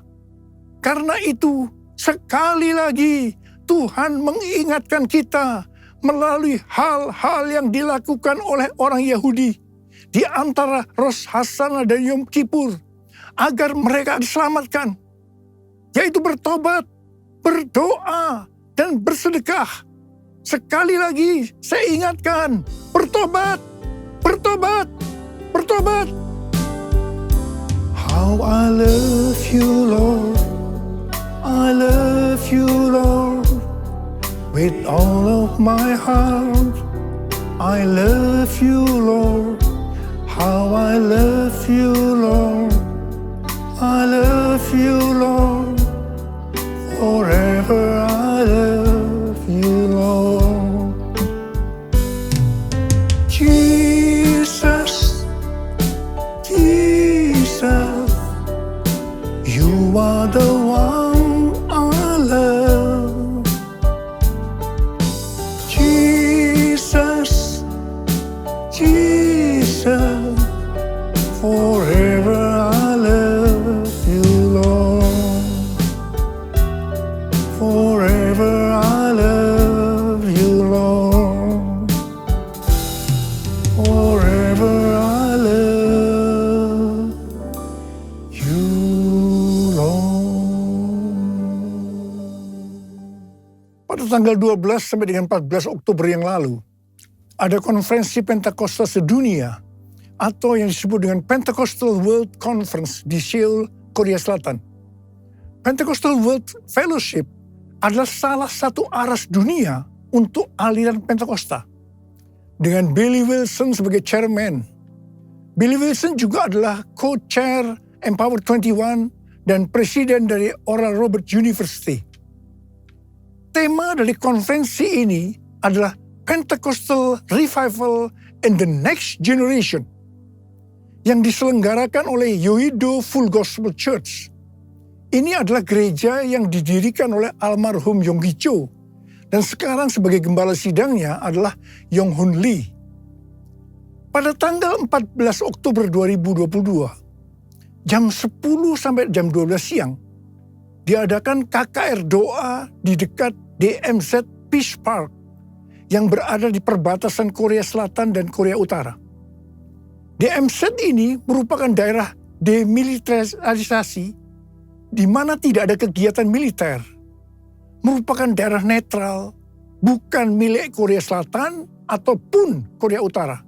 Karena itu, sekali lagi Tuhan mengingatkan kita melalui hal-hal yang dilakukan oleh orang Yahudi di antara Rosh Hashanah dan Yom Kippur, agar mereka diselamatkan, yaitu bertobat, berdoa, dan bersedekah. Sekali lagi saya ingatkan, bertobat, bertobat, bertobat. How I love you, Lord, I love you, Lord, with all of my heart. I love you, Lord. How I love you, Lord. I love you, Lord. Forever I love you, Lord. Jesus, Jesus, you are the one I love. Jesus, Jesus, forever I love you, Lord. Forever I love you, Lord. Forever I love you, Lord. Pada tanggal 12 sampai dengan 14 Oktober yang lalu, ada konferensi Pentakosta sedunia atau yang disebut dengan Pentecostal World Conference di Seoul, Korea Selatan. Pentecostal World Fellowship adalah salah satu aras dunia untuk aliran Pentakosta. Dengan Billy Wilson sebagai chairman. Billy Wilson juga adalah co-chair Empower 21 dan presiden dari Oral Roberts University. Tema dari konferensi ini adalah Pentecostal Revival in the Next Generation yang diselenggarakan oleh Yoido Full Gospel Church. Ini adalah gereja yang didirikan oleh almarhum Yonggi Cho dan sekarang sebagai gembala sidangnya adalah Yong Hun Lee. Pada tanggal 14 Oktober 2022, jam 10 sampai jam 12 siang, diadakan KKR doa di dekat DMZ Peace Park yang berada di perbatasan Korea Selatan dan Korea Utara. DMZ ini merupakan daerah demilitarisasi di mana tidak ada kegiatan militer, merupakan daerah netral, bukan milik Korea Selatan ataupun Korea Utara.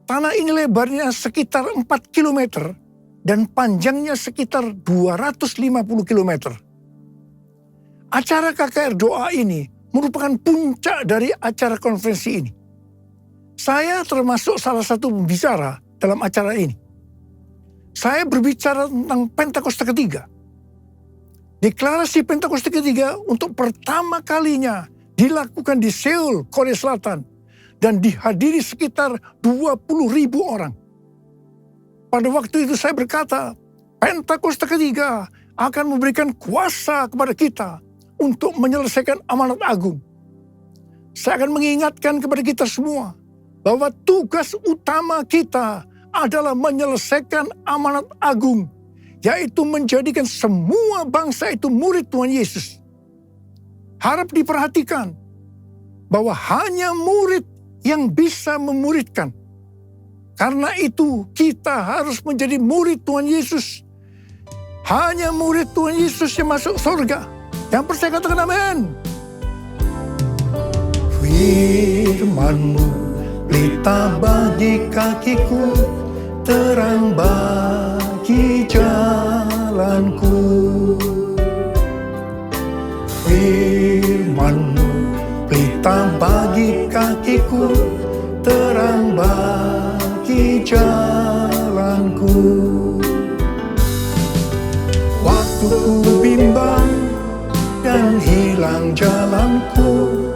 Tanah ini lebarnya sekitar 4 km dan panjangnya sekitar 250 km. Acara KKR doa ini merupakan puncak dari acara konferensi ini. Saya termasuk salah satu pembicara dalam acara ini. Saya berbicara tentang Pentakosta ketiga. Deklarasi Pentakosta ketiga untuk pertama kalinya dilakukan di Seoul, Korea Selatan, dan dihadiri sekitar 20.000 orang. Pada waktu itu saya berkata, Pentakosta ketiga akan memberikan kuasa kepada kita untuk menyelesaikan amanat agung. Saya akan mengingatkan kepada kita semua bahwa tugas utama kita adalah menyelesaikan amanat agung, yaitu menjadikan semua bangsa itu murid Tuhan Yesus. Harap diperhatikan bahwa hanya murid yang bisa memuridkan. Karena itu kita harus menjadi murid Tuhan Yesus. Hanya murid Tuhan Yesus yang masuk surga. Yang percaya katakan amin. Firman-Mu pelita bagi kakiku, terang bagi jalanku. Firman-Mu pelita bagi kakiku, terang bagi jalanku. Waktu ku bimbang dan hilang jalanku,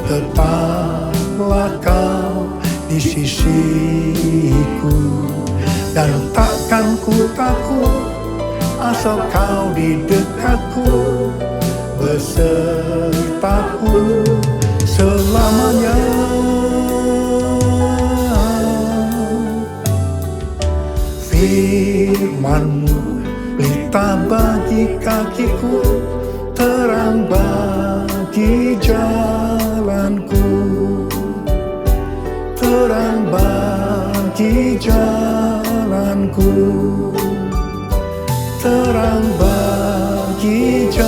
tetaplah Kau di sisiku. Dan takkan ku takut asal Kau di dekatku, besertaku selamanya. Firman-Mu pelita bagi kakiku, terang bagi jalanku. Terang bagi jalanku, terang bagi jalanku.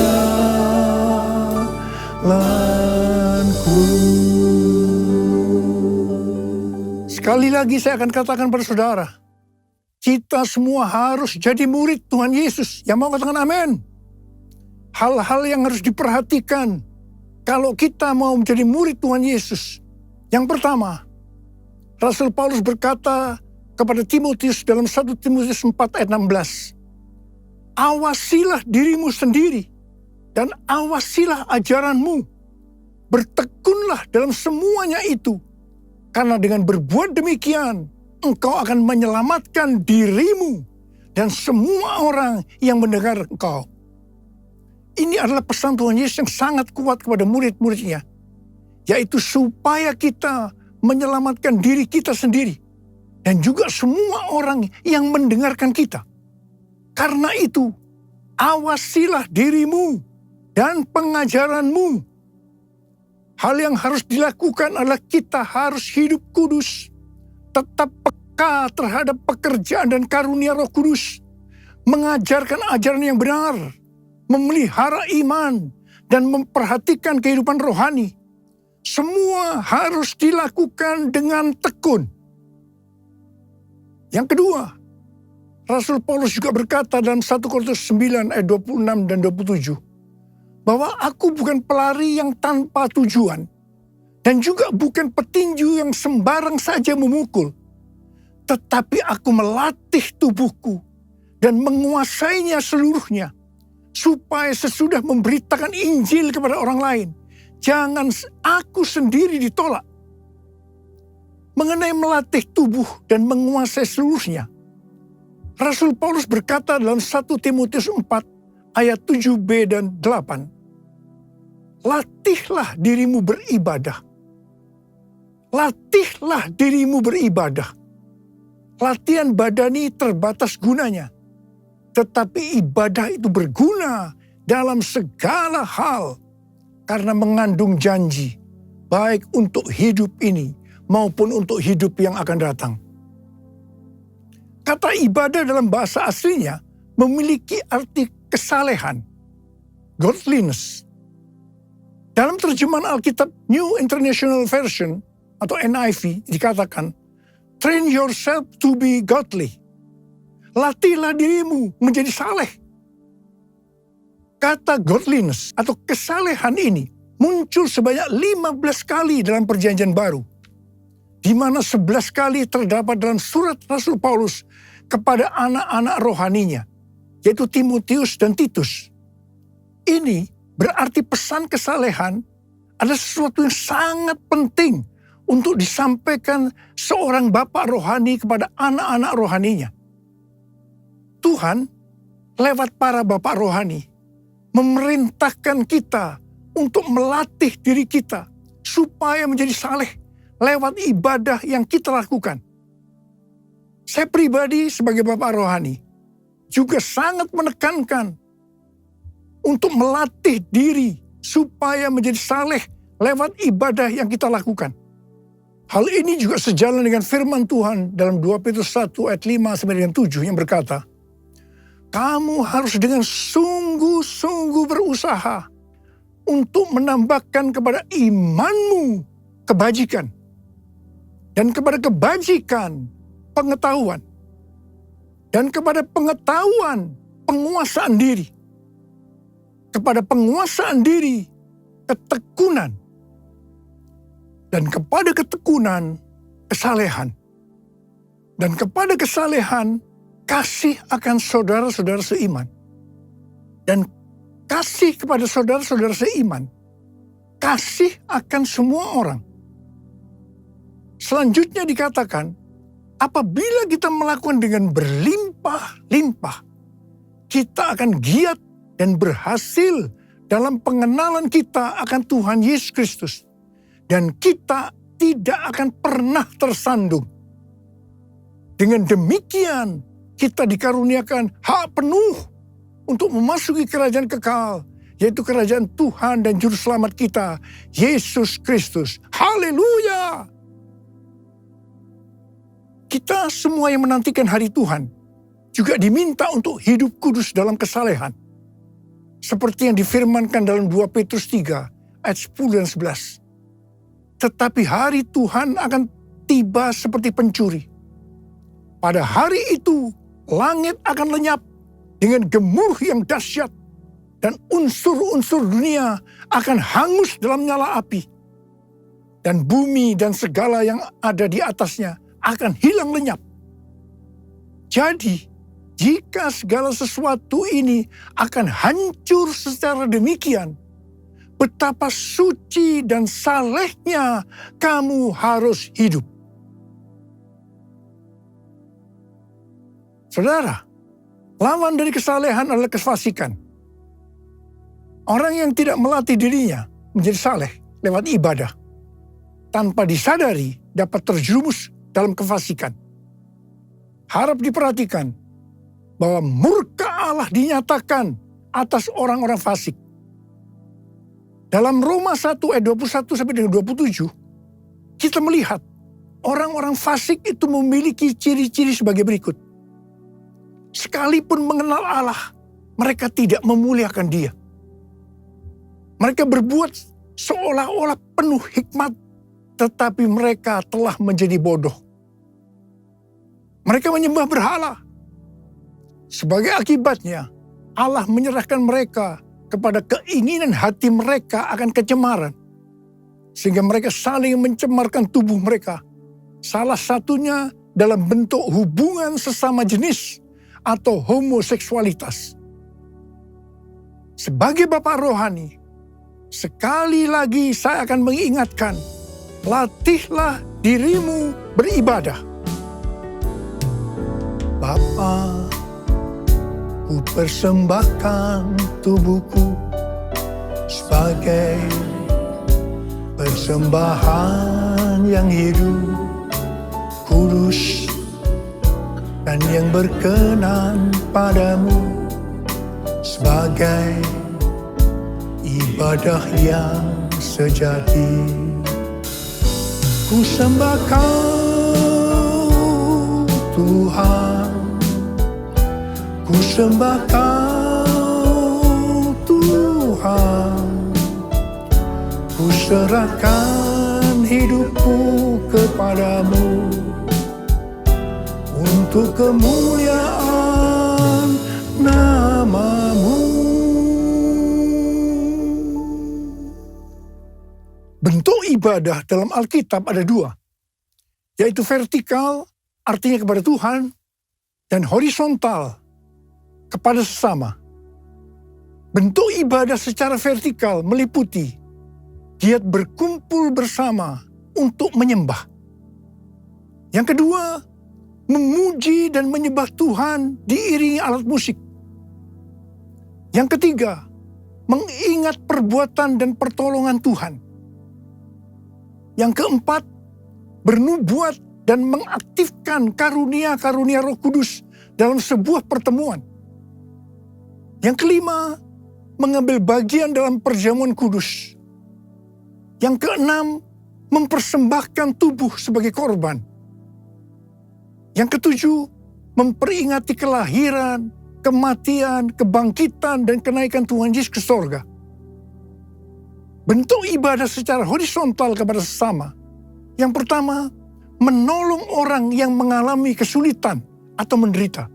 Sekali lagi saya akan katakan pada saudara, kita semua harus jadi murid Tuhan Yesus. Yang mau katakan amin. Hal-hal yang harus diperhatikan kalau kita mau menjadi murid Tuhan Yesus. Yang pertama, Rasul Paulus berkata kepada Timotius dalam 1 Timotius 4 ayat 16. Awasilah dirimu sendiri dan awasilah ajaranmu. Bertekunlah dalam semuanya itu. Karena dengan berbuat demikian, engkau akan menyelamatkan dirimu dan semua orang yang mendengar engkau. Ini adalah pesan Tuhan Yesus yang sangat kuat kepada murid-muridnya. Yaitu supaya kita menyelamatkan diri kita sendiri. Dan juga semua orang yang mendengarkan kita. Karena itu, awasilah dirimu dan pengajaranmu. Hal yang harus dilakukan adalah kita harus hidup kudus. Tetap peka terhadap pekerjaan dan karunia Roh Kudus. Mengajarkan ajaran yang benar. Memelihara iman dan memperhatikan kehidupan rohani. Semua harus dilakukan dengan tekun. Yang kedua, Rasul Paulus juga berkata dalam 1 Korintus 9 ayat 26 dan 27, bahwa aku bukan pelari yang tanpa tujuan, dan juga bukan petinju yang sembarang saja memukul, tetapi aku melatih tubuhku dan menguasainya seluruhnya, supaya sesudah memberitakan Injil kepada orang lain, jangan aku sendiri ditolak. Mengenai melatih tubuh dan menguasai seluruhnya, Rasul Paulus berkata dalam 1 Timotius 4 ayat 7b dan 8, latihlah dirimu beribadah. Latihlah dirimu beribadah. Latihan badani terbatas gunanya, tetapi ibadah itu berguna dalam segala hal karena mengandung janji, baik untuk hidup ini maupun untuk hidup yang akan datang. Kata ibadah dalam bahasa aslinya memiliki arti kesalehan, godliness. Dalam terjemahan Alkitab New International Version atau NIV dikatakan, train yourself to be godly. Latihlah dirimu menjadi saleh. Kata godliness atau kesalehan ini muncul sebanyak 15 kali dalam Perjanjian Baru, di mana 11 kali terdapat dalam surat Rasul Paulus kepada anak-anak rohaninya, yaitu Timotius dan Titus. Ini berarti pesan kesalehan adalah sesuatu yang sangat penting untuk disampaikan seorang bapak rohani kepada anak-anak rohaninya. Tuhan lewat para bapak rohani memerintahkan kita untuk melatih diri kita supaya menjadi saleh lewat ibadah yang kita lakukan. Saya pribadi sebagai bapak rohani juga sangat menekankan untuk melatih diri supaya menjadi saleh lewat ibadah yang kita lakukan. Hal ini juga sejalan dengan firman Tuhan dalam 2 Petrus 1 ayat 5 sampai dengan 7 yang berkata, kamu harus dengan sungguh-sungguh berusaha untuk menambahkan kepada imanmu kebajikan, dan kepada kebajikan pengetahuan, dan kepada pengetahuan penguasaan diri, kepada penguasaan diri ketekunan, dan kepada ketekunan kesalehan, dan kepada kesalehan kasih akan saudara-saudara seiman, dan kasih kepada saudara-saudara seiman, kasih akan semua orang. Selanjutnya dikatakan, apabila kita melakukan dengan berlimpah-limpah, kita akan giat dan berhasil dalam pengenalan kita akan Tuhan Yesus Kristus. Dan kita tidak akan pernah tersandung. Dengan demikian, kita dikaruniakan hak penuh untuk memasuki kerajaan kekal, yaitu kerajaan Tuhan dan Juru Selamat kita, Yesus Kristus. Haleluya! Kita semua yang menantikan hari Tuhan juga diminta untuk hidup kudus dalam kesalehan. Seperti yang difirmankan dalam 2 Petrus 3 ayat 10 dan 11. Tetapi hari Tuhan akan tiba seperti pencuri. Pada hari itu langit akan lenyap dengan gemuruh yang dahsyat, dan unsur-unsur dunia akan hangus dalam nyala api. Dan bumi dan segala yang ada di atasnya akan hilang lenyap. Jadi, jika segala sesuatu ini akan hancur secara demikian, betapa suci dan salehnya kamu harus hidup. Saudara, lawan dari kesalehan adalah kefasikan. Orang yang tidak melatih dirinya menjadi saleh lewat ibadah, tanpa disadari dapat terjerumus dalam kefasikan. Harap diperhatikan bahwa murka Allah dinyatakan atas orang-orang fasik. Dalam Roma 1 ayat 21 sampai dengan 27, kita melihat orang-orang fasik itu memiliki ciri-ciri sebagai berikut. Sekalipun mengenal Allah, mereka tidak memuliakan Dia. Mereka berbuat seolah-olah penuh hikmat, tetapi mereka telah menjadi bodoh. Mereka menyembah berhala, Sebagai akibatnya, Allah menyerahkan mereka kepada keinginan hati mereka akan kecemaran. Sehingga mereka saling mencemarkan tubuh mereka. Salah satunya dalam bentuk hubungan sesama jenis atau homoseksualitas. Sebagai Bapak rohani, sekali lagi saya akan mengingatkan, latihlah dirimu beribadah. Bapa, ku persembahkan tubuhku sebagai persembahan yang hidup, kudus, dan yang berkenan padamu, sebagai ibadah yang sejati. Ku sembah Kau Tuhan, ku sembah Kau Tuhan, ku serahkan hidupku kepadamu untuk kemuliaan nama-Mu. Bentuk ibadah dalam Alkitab ada dua, yaitu vertikal, artinya kepada Tuhan, dan horizontal, kepada sesama. Bentuk ibadah secara vertikal meliputi giat berkumpul bersama untuk menyembah. Yang kedua, memuji dan menyembah Tuhan diiringi alat musik. Yang ketiga, mengingat perbuatan dan pertolongan Tuhan. Yang keempat, bernubuat dan mengaktifkan karunia-karunia Roh Kudus dalam sebuah pertemuan. Yang kelima, mengambil bagian dalam perjamuan kudus. Yang keenam, mempersembahkan tubuh sebagai korban. Yang ketujuh, memperingati kelahiran, kematian, kebangkitan, dan kenaikan Tuhan Yesus ke sorga. Bentuk ibadah secara horizontal kepada sesama. Yang pertama, menolong orang yang mengalami kesulitan atau menderita.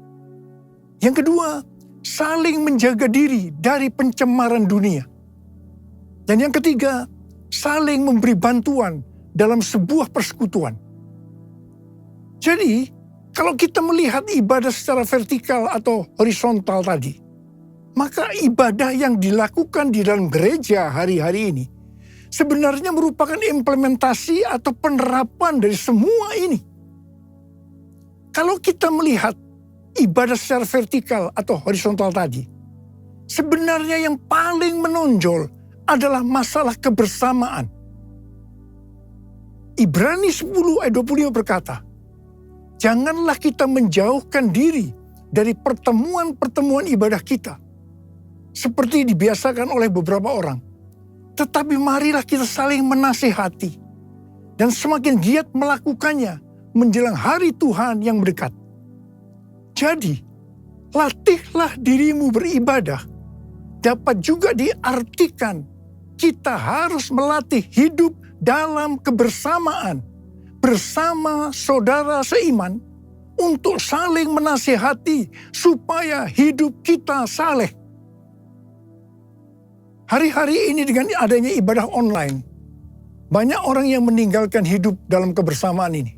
Yang kedua, saling menjaga diri dari pencemaran dunia. Dan yang ketiga, saling memberi bantuan dalam sebuah persekutuan. Jadi, kalau kita melihat ibadah secara vertikal atau horizontal tadi, maka ibadah yang dilakukan di dalam gereja hari-hari ini sebenarnya merupakan implementasi atau penerapan dari semua ini. Kalau kita melihat ibadah secara vertikal atau horizontal tadi, sebenarnya yang paling menonjol adalah masalah kebersamaan. Ibrani 10 ayat 25 berkata, janganlah kita menjauhkan diri dari pertemuan-pertemuan ibadah kita, seperti dibiasakan oleh beberapa orang. Tetapi marilah kita saling menasihati, dan semakin giat melakukannya menjelang hari Tuhan yang mendekat. Jadi, latihlah dirimu beribadah dapat juga diartikan kita harus melatih hidup dalam kebersamaan bersama saudara seiman untuk saling menasihati supaya hidup kita saleh. Hari-hari ini dengan adanya ibadah online, banyak orang yang meninggalkan hidup dalam kebersamaan ini.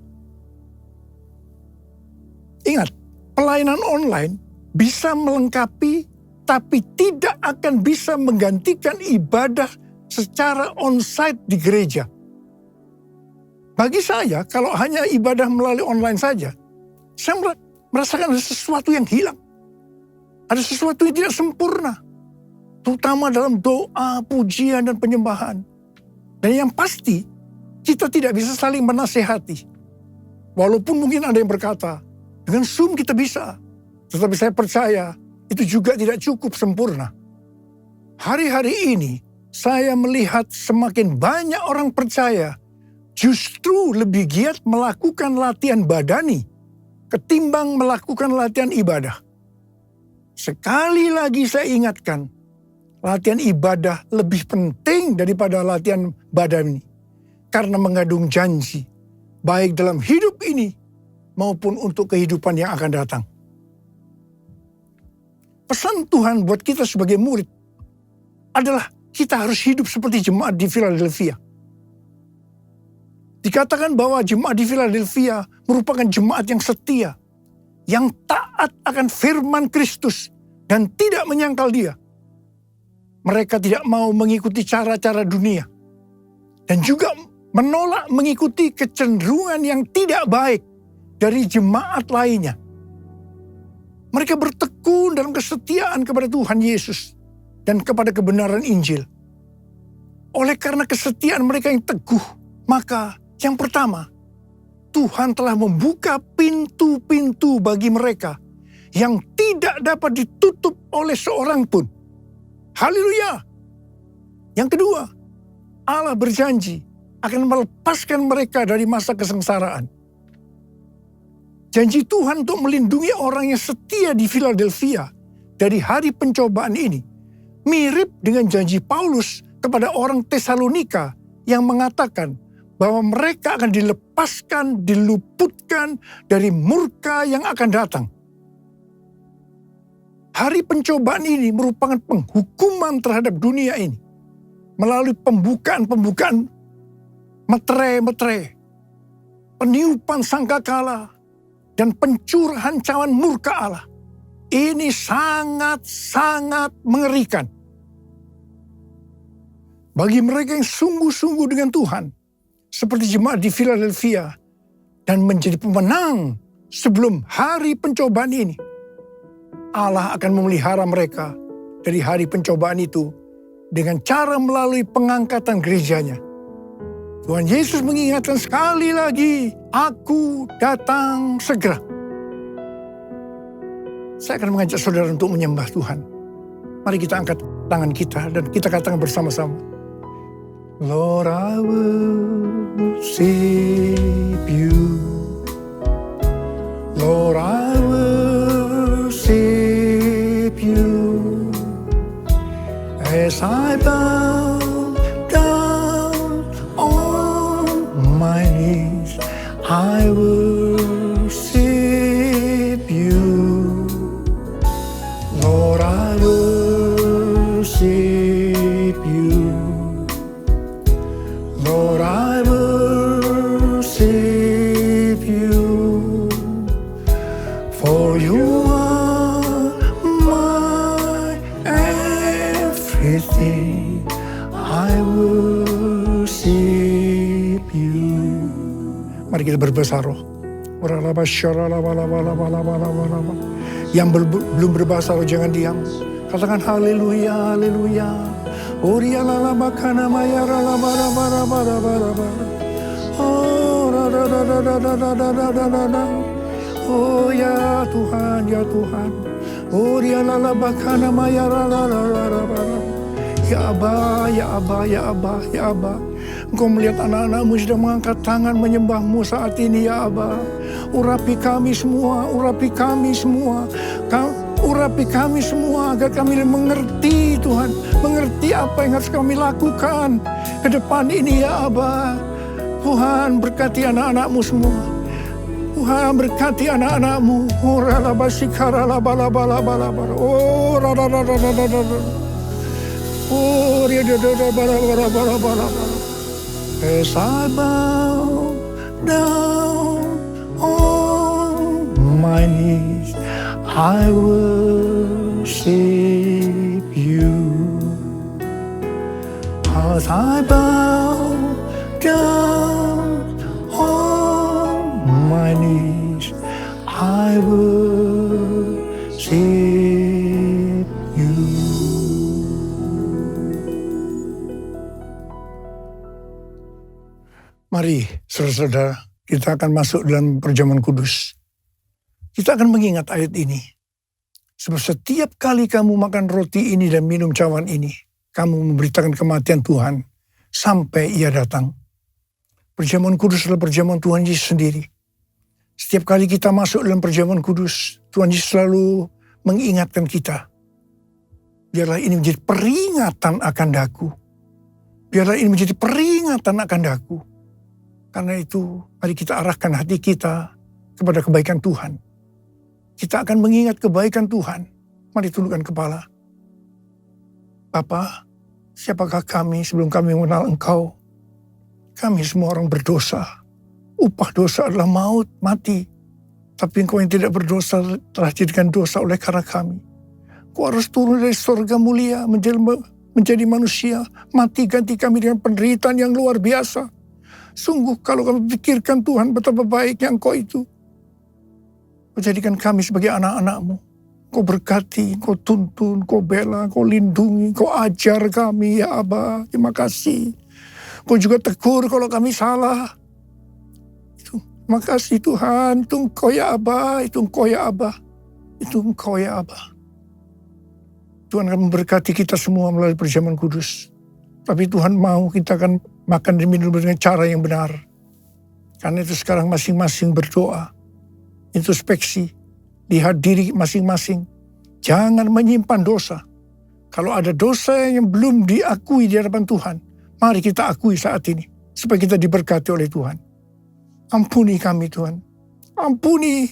Ingat, pelayanan online bisa melengkapi tapi tidak akan bisa menggantikan ibadah secara on-site di gereja. Bagi saya, kalau hanya ibadah melalui online saja, saya merasakan ada sesuatu yang hilang. Ada sesuatu yang tidak sempurna. Terutama dalam doa, pujian, dan penyembahan. Dan yang pasti, kita tidak bisa saling menasehati. Walaupun mungkin ada yang berkata, dengan Zoom kita bisa. Tetapi saya percaya, itu juga tidak cukup sempurna. Hari-hari ini, saya melihat semakin banyak orang percaya justru lebih giat melakukan latihan badani ketimbang melakukan latihan ibadah. Sekali lagi saya ingatkan, latihan ibadah lebih penting daripada latihan badani karena mengandung janji baik dalam hidup ini maupun untuk kehidupan yang akan datang. pesan Tuhan buat kita sebagai murid adalah kita harus hidup seperti jemaat di Philadelphia. Dikatakan bahwa jemaat di Philadelphia merupakan jemaat yang setia, yang taat akan firman Kristus dan tidak menyangkal Dia. Mereka tidak mau mengikuti cara-cara dunia dan juga menolak mengikuti kecenderungan yang tidak baik dari jemaat lainnya. Mereka bertekun dalam kesetiaan kepada Tuhan Yesus dan kepada kebenaran Injil. Oleh karena kesetiaan mereka yang teguh, maka yang pertama, Tuhan telah membuka pintu-pintu bagi mereka yang tidak dapat ditutup oleh seorang pun. Haleluya! Yang kedua, Allah berjanji akan melepaskan mereka dari masa kesengsaraan. Janji Tuhan untuk melindungi orang yang setia di Philadelphia dari hari pencobaan ini mirip dengan janji Paulus kepada orang Tesalonika yang mengatakan bahwa mereka akan dilepaskan, diluputkan dari murka yang akan datang. Hari pencobaan ini merupakan penghukuman terhadap dunia ini melalui pembukaan meterai, peniupan sangkakala, dan pencurahan cawan murka Allah. Ini sangat-sangat mengerikan. Bagi mereka yang sungguh-sungguh dengan Tuhan, seperti jemaat di Philadelphia, dan menjadi pemenang sebelum hari pencobaan ini, Allah akan memelihara mereka dari hari pencobaan itu dengan cara melalui pengangkatan gerejanya. Tuhan Yesus mengingatkan sekali lagi, "Aku datang segera." Saya akan mengajak saudara untuk menyembah Tuhan. Mari kita angkat tangan kita dan kita katakan bersama-sama, Lord, I worship you. Lord, I worship you. As I bow down on my knees, I worship you. Lord, I worship you. Lord, I worship you, for you are my everything. I worship you. Mari kita berbahasa roh. Yang belum berbahasa roh jangan diam. Katakan haleluya, haleluya. Oria la la bakana maya la la bara bara bara bara bara. Oh ra ra ra ra ra ra ra ra ra ra ra. Oh ya Tuhan, ya Tuhan. Oria la la bakana maya la la la la la bara. Ya Aba, ya Aba, ya Aba, ya Aba. Engkau melihat anak-anakmu sedang mengangkat tangan menyembahmu saat ini, ya Aba. Urapi kami semua, urapi kami semua. Urapi kami semua agar kami mengerti Tuhan. Mengerti apa yang harus kami lakukan ke depan ini, ya Aba. Tuhan berkati anak-anakmu semua. Tuhan berkati anak-anakmu. Oh ralabasikara labalabalabalabala. Oh rarararararara. Oh riadadadabalabalabala. As I bow down on my knees, I worship you. As I bow down on my knees, I worship you. Mari, saudara-saudara, kita akan masuk dalam perjamuan kudus. Kita akan mengingat ayat ini. Sebab setiap kali kamu makan roti ini dan minum cawan ini, kamu memberitakan kematian Tuhan sampai Ia datang. Perjamuan kudus adalah perjamuan Tuhan Yesus sendiri. Setiap kali kita masuk dalam perjamuan kudus, Tuhan Yesus selalu mengingatkan kita. Biarlah ini menjadi peringatan akan daku. Biarlah ini menjadi peringatan akan daku. Karena itu, mari kita arahkan hati kita kepada kebaikan Tuhan. Kita akan mengingat kebaikan Tuhan Mari tundukkan kepala. Bapa, siapakah kami sebelum kami mengenal Engkau? Kami semua orang berdosa. Upah dosa adalah maut, mati. Tapi Engkau yang tidak berdosa telah jadikan dosa oleh karena kami. Engkau harus turun dari surga mulia menjadi manusia. Mati ganti kami dengan penderitaan yang luar biasa. Sungguh kalau kami pikirkan Tuhan betapa baiknya Engkau itu. Kau jadikan kami sebagai anak-anak-Mu. Kau berkati, Kau tuntun, Kau bela, Kau lindungi, Kau ajar kami ya Aba. Terima kasih. Kau juga tegur kalau kami salah. Terima kasih Tuhan, itu Engkau ya Aba, itu Engkau ya Aba, itu Engkau ya Aba. Tuhan akan memberkati kita semua melalui perjamuan kudus. Tapi Tuhan mau kita akan makan dan minum dengan cara yang benar. Karena itu sekarang masing-masing berdoa, introspeksi, lihat diri masing-masing. Jangan menyimpan dosa. Kalau ada dosa yang belum diakui di hadapan Tuhan, mari kita akui saat ini, supaya kita diberkati oleh Tuhan. Ampuni kami Tuhan. Ampuni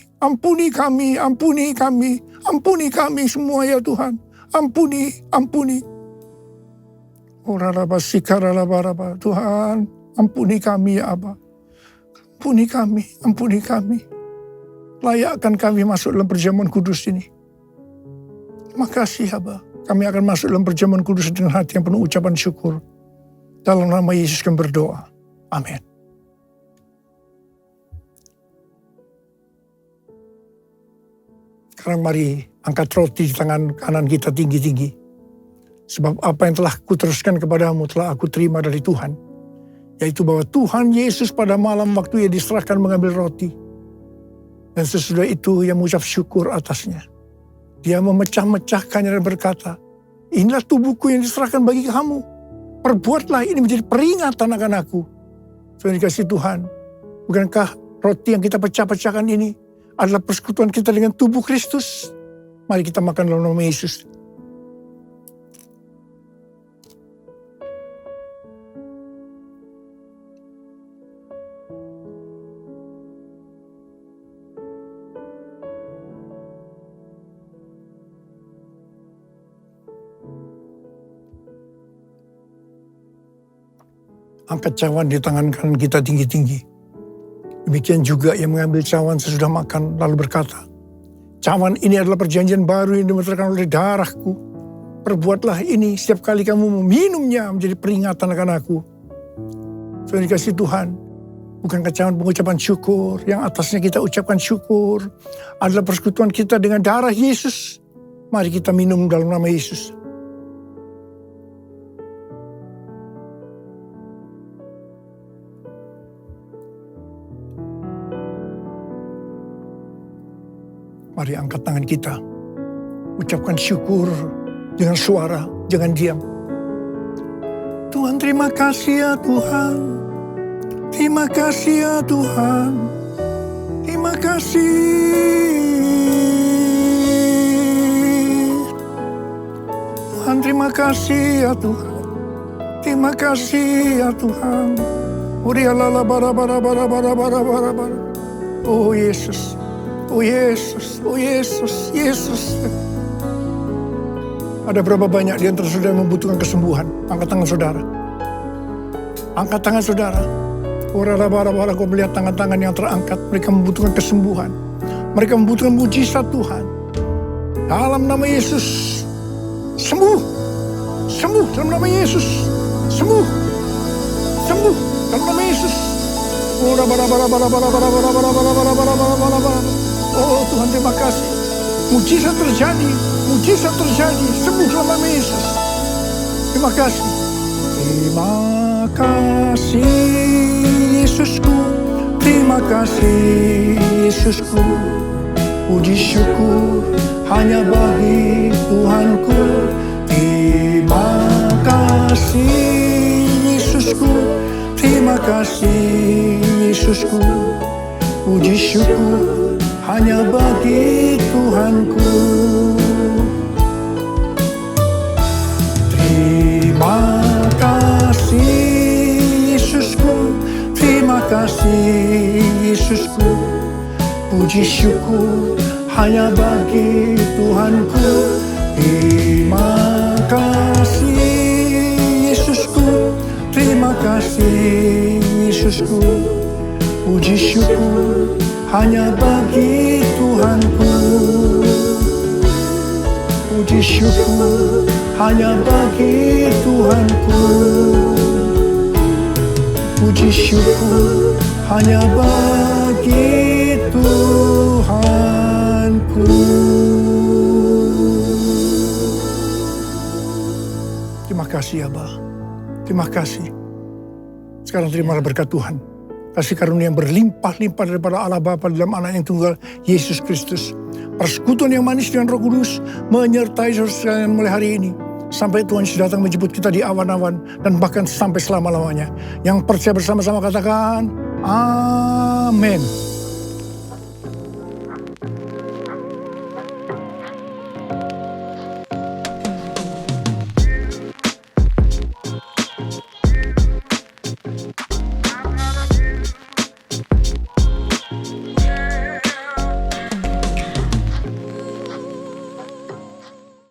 kami, ampuni kami semua ya Tuhan. Ampuni. Tuhan, ampuni kami ya Aba. Ampuni kami. Layakkan kami masuk dalam perjamuan kudus ini. Terima kasih Aba. Kami akan masuk dalam perjamuan kudus dengan hati yang penuh ucapan syukur. Dalam nama Yesus kami berdoa. Amin. Sekarang mari angkat roti di tangan kanan kita tinggi-tinggi. Sebab apa yang telah kuteruskan kepadamu telah aku terima dari Tuhan. Yaitu bahwa Tuhan Yesus pada malam waktu ia diserahkan mengambil roti. Dan sesudah itu ia mengucap syukur atasnya. Dia memecah-mecahkannya dan berkata, inilah tubuhku yang diserahkan bagi kamu. Perbuatlah ini menjadi peringatan akan aku. Tuhan dikasih Tuhan. Bukankah roti yang kita pecah-pecahkan ini adalah persekutuan kita dengan tubuh Kristus? Mari kita makan dalam nama Yesus. Angkat cawan di tangan kanan kita tinggi-tinggi. Demikian juga yang mengambil cawan sesudah makan lalu berkata, cawan ini adalah perjanjian baru yang dimeterkan oleh darahku. Perbuatlah ini setiap kali kamu meminumnya menjadi peringatan akan aku. Tuhan dikasih Tuhan, bukankah cawan pengucapan syukur yang atasnya kita ucapkan syukur adalah persekutuan kita dengan darah Yesus. Mari kita minum dalam nama Yesus. Mari angkat tangan kita. Ucapkan syukur dengan suara, jangan diam. Tuhan terima kasih ya Tuhan. Terima kasih ya Tuhan. Terima kasih. Tuhan terima kasih ya Tuhan. Terima kasih ya Tuhan. Urialala bara bara bara bara bara bara bara. Oh Yesus. Oh Yesus, oh Yesus, Yesus. Ada berapa banyak di antara saudara yang membutuhkan kesembuhan? Angkat tangan saudara. Angkat tangan saudara. Ora-bara-bara kau melihat tangan-tangan yang terangkat. Mereka membutuhkan kesembuhan. Mereka membutuhkan mujizat Tuhan. Dalam nama Yesus. Sembuh. Sembuh dalam nama Yesus. Sembuh. Sembuh dalam nama Yesus. Oh Tuhan terima kasih. Mujizat terjadi. Mujizat terjadi. Sembuh dalam nama Yesus. Terima kasih. Terima kasih Yesusku. Terima kasih Yesusku. Puji syukur hanya bagi Tuhanku. Terima kasih Yesusku. Terima kasih Yesusku. Puji syukur hanya bagi Tuhanku. Terima kasih Yesusku. Terima kasih Yesusku. Puji syukur hanya bagi Tuhanku. Terima kasih Yesusku, terima kasih Yesusku. Puji syukur hanya bagi Tuhanku. Puji syukur hanya bagi Tuhanku. Puji syukur hanya bagi Tuhanku. Terima kasih Aba. Terima kasih. Sekarang terimalah berkat Tuhan. Kasih karunia yang berlimpah-limpah daripada Allah Bapa dalam Anak yang tunggal, Yesus Kristus. Persekutuan yang manis dengan Roh Kudus menyertai saudara sekalian mulai hari ini. Sampai Tuhan Yesus datang menjemput kita di awan-awan dan bahkan sampai selama-lamanya. Yang percaya bersama-sama katakan, Amin.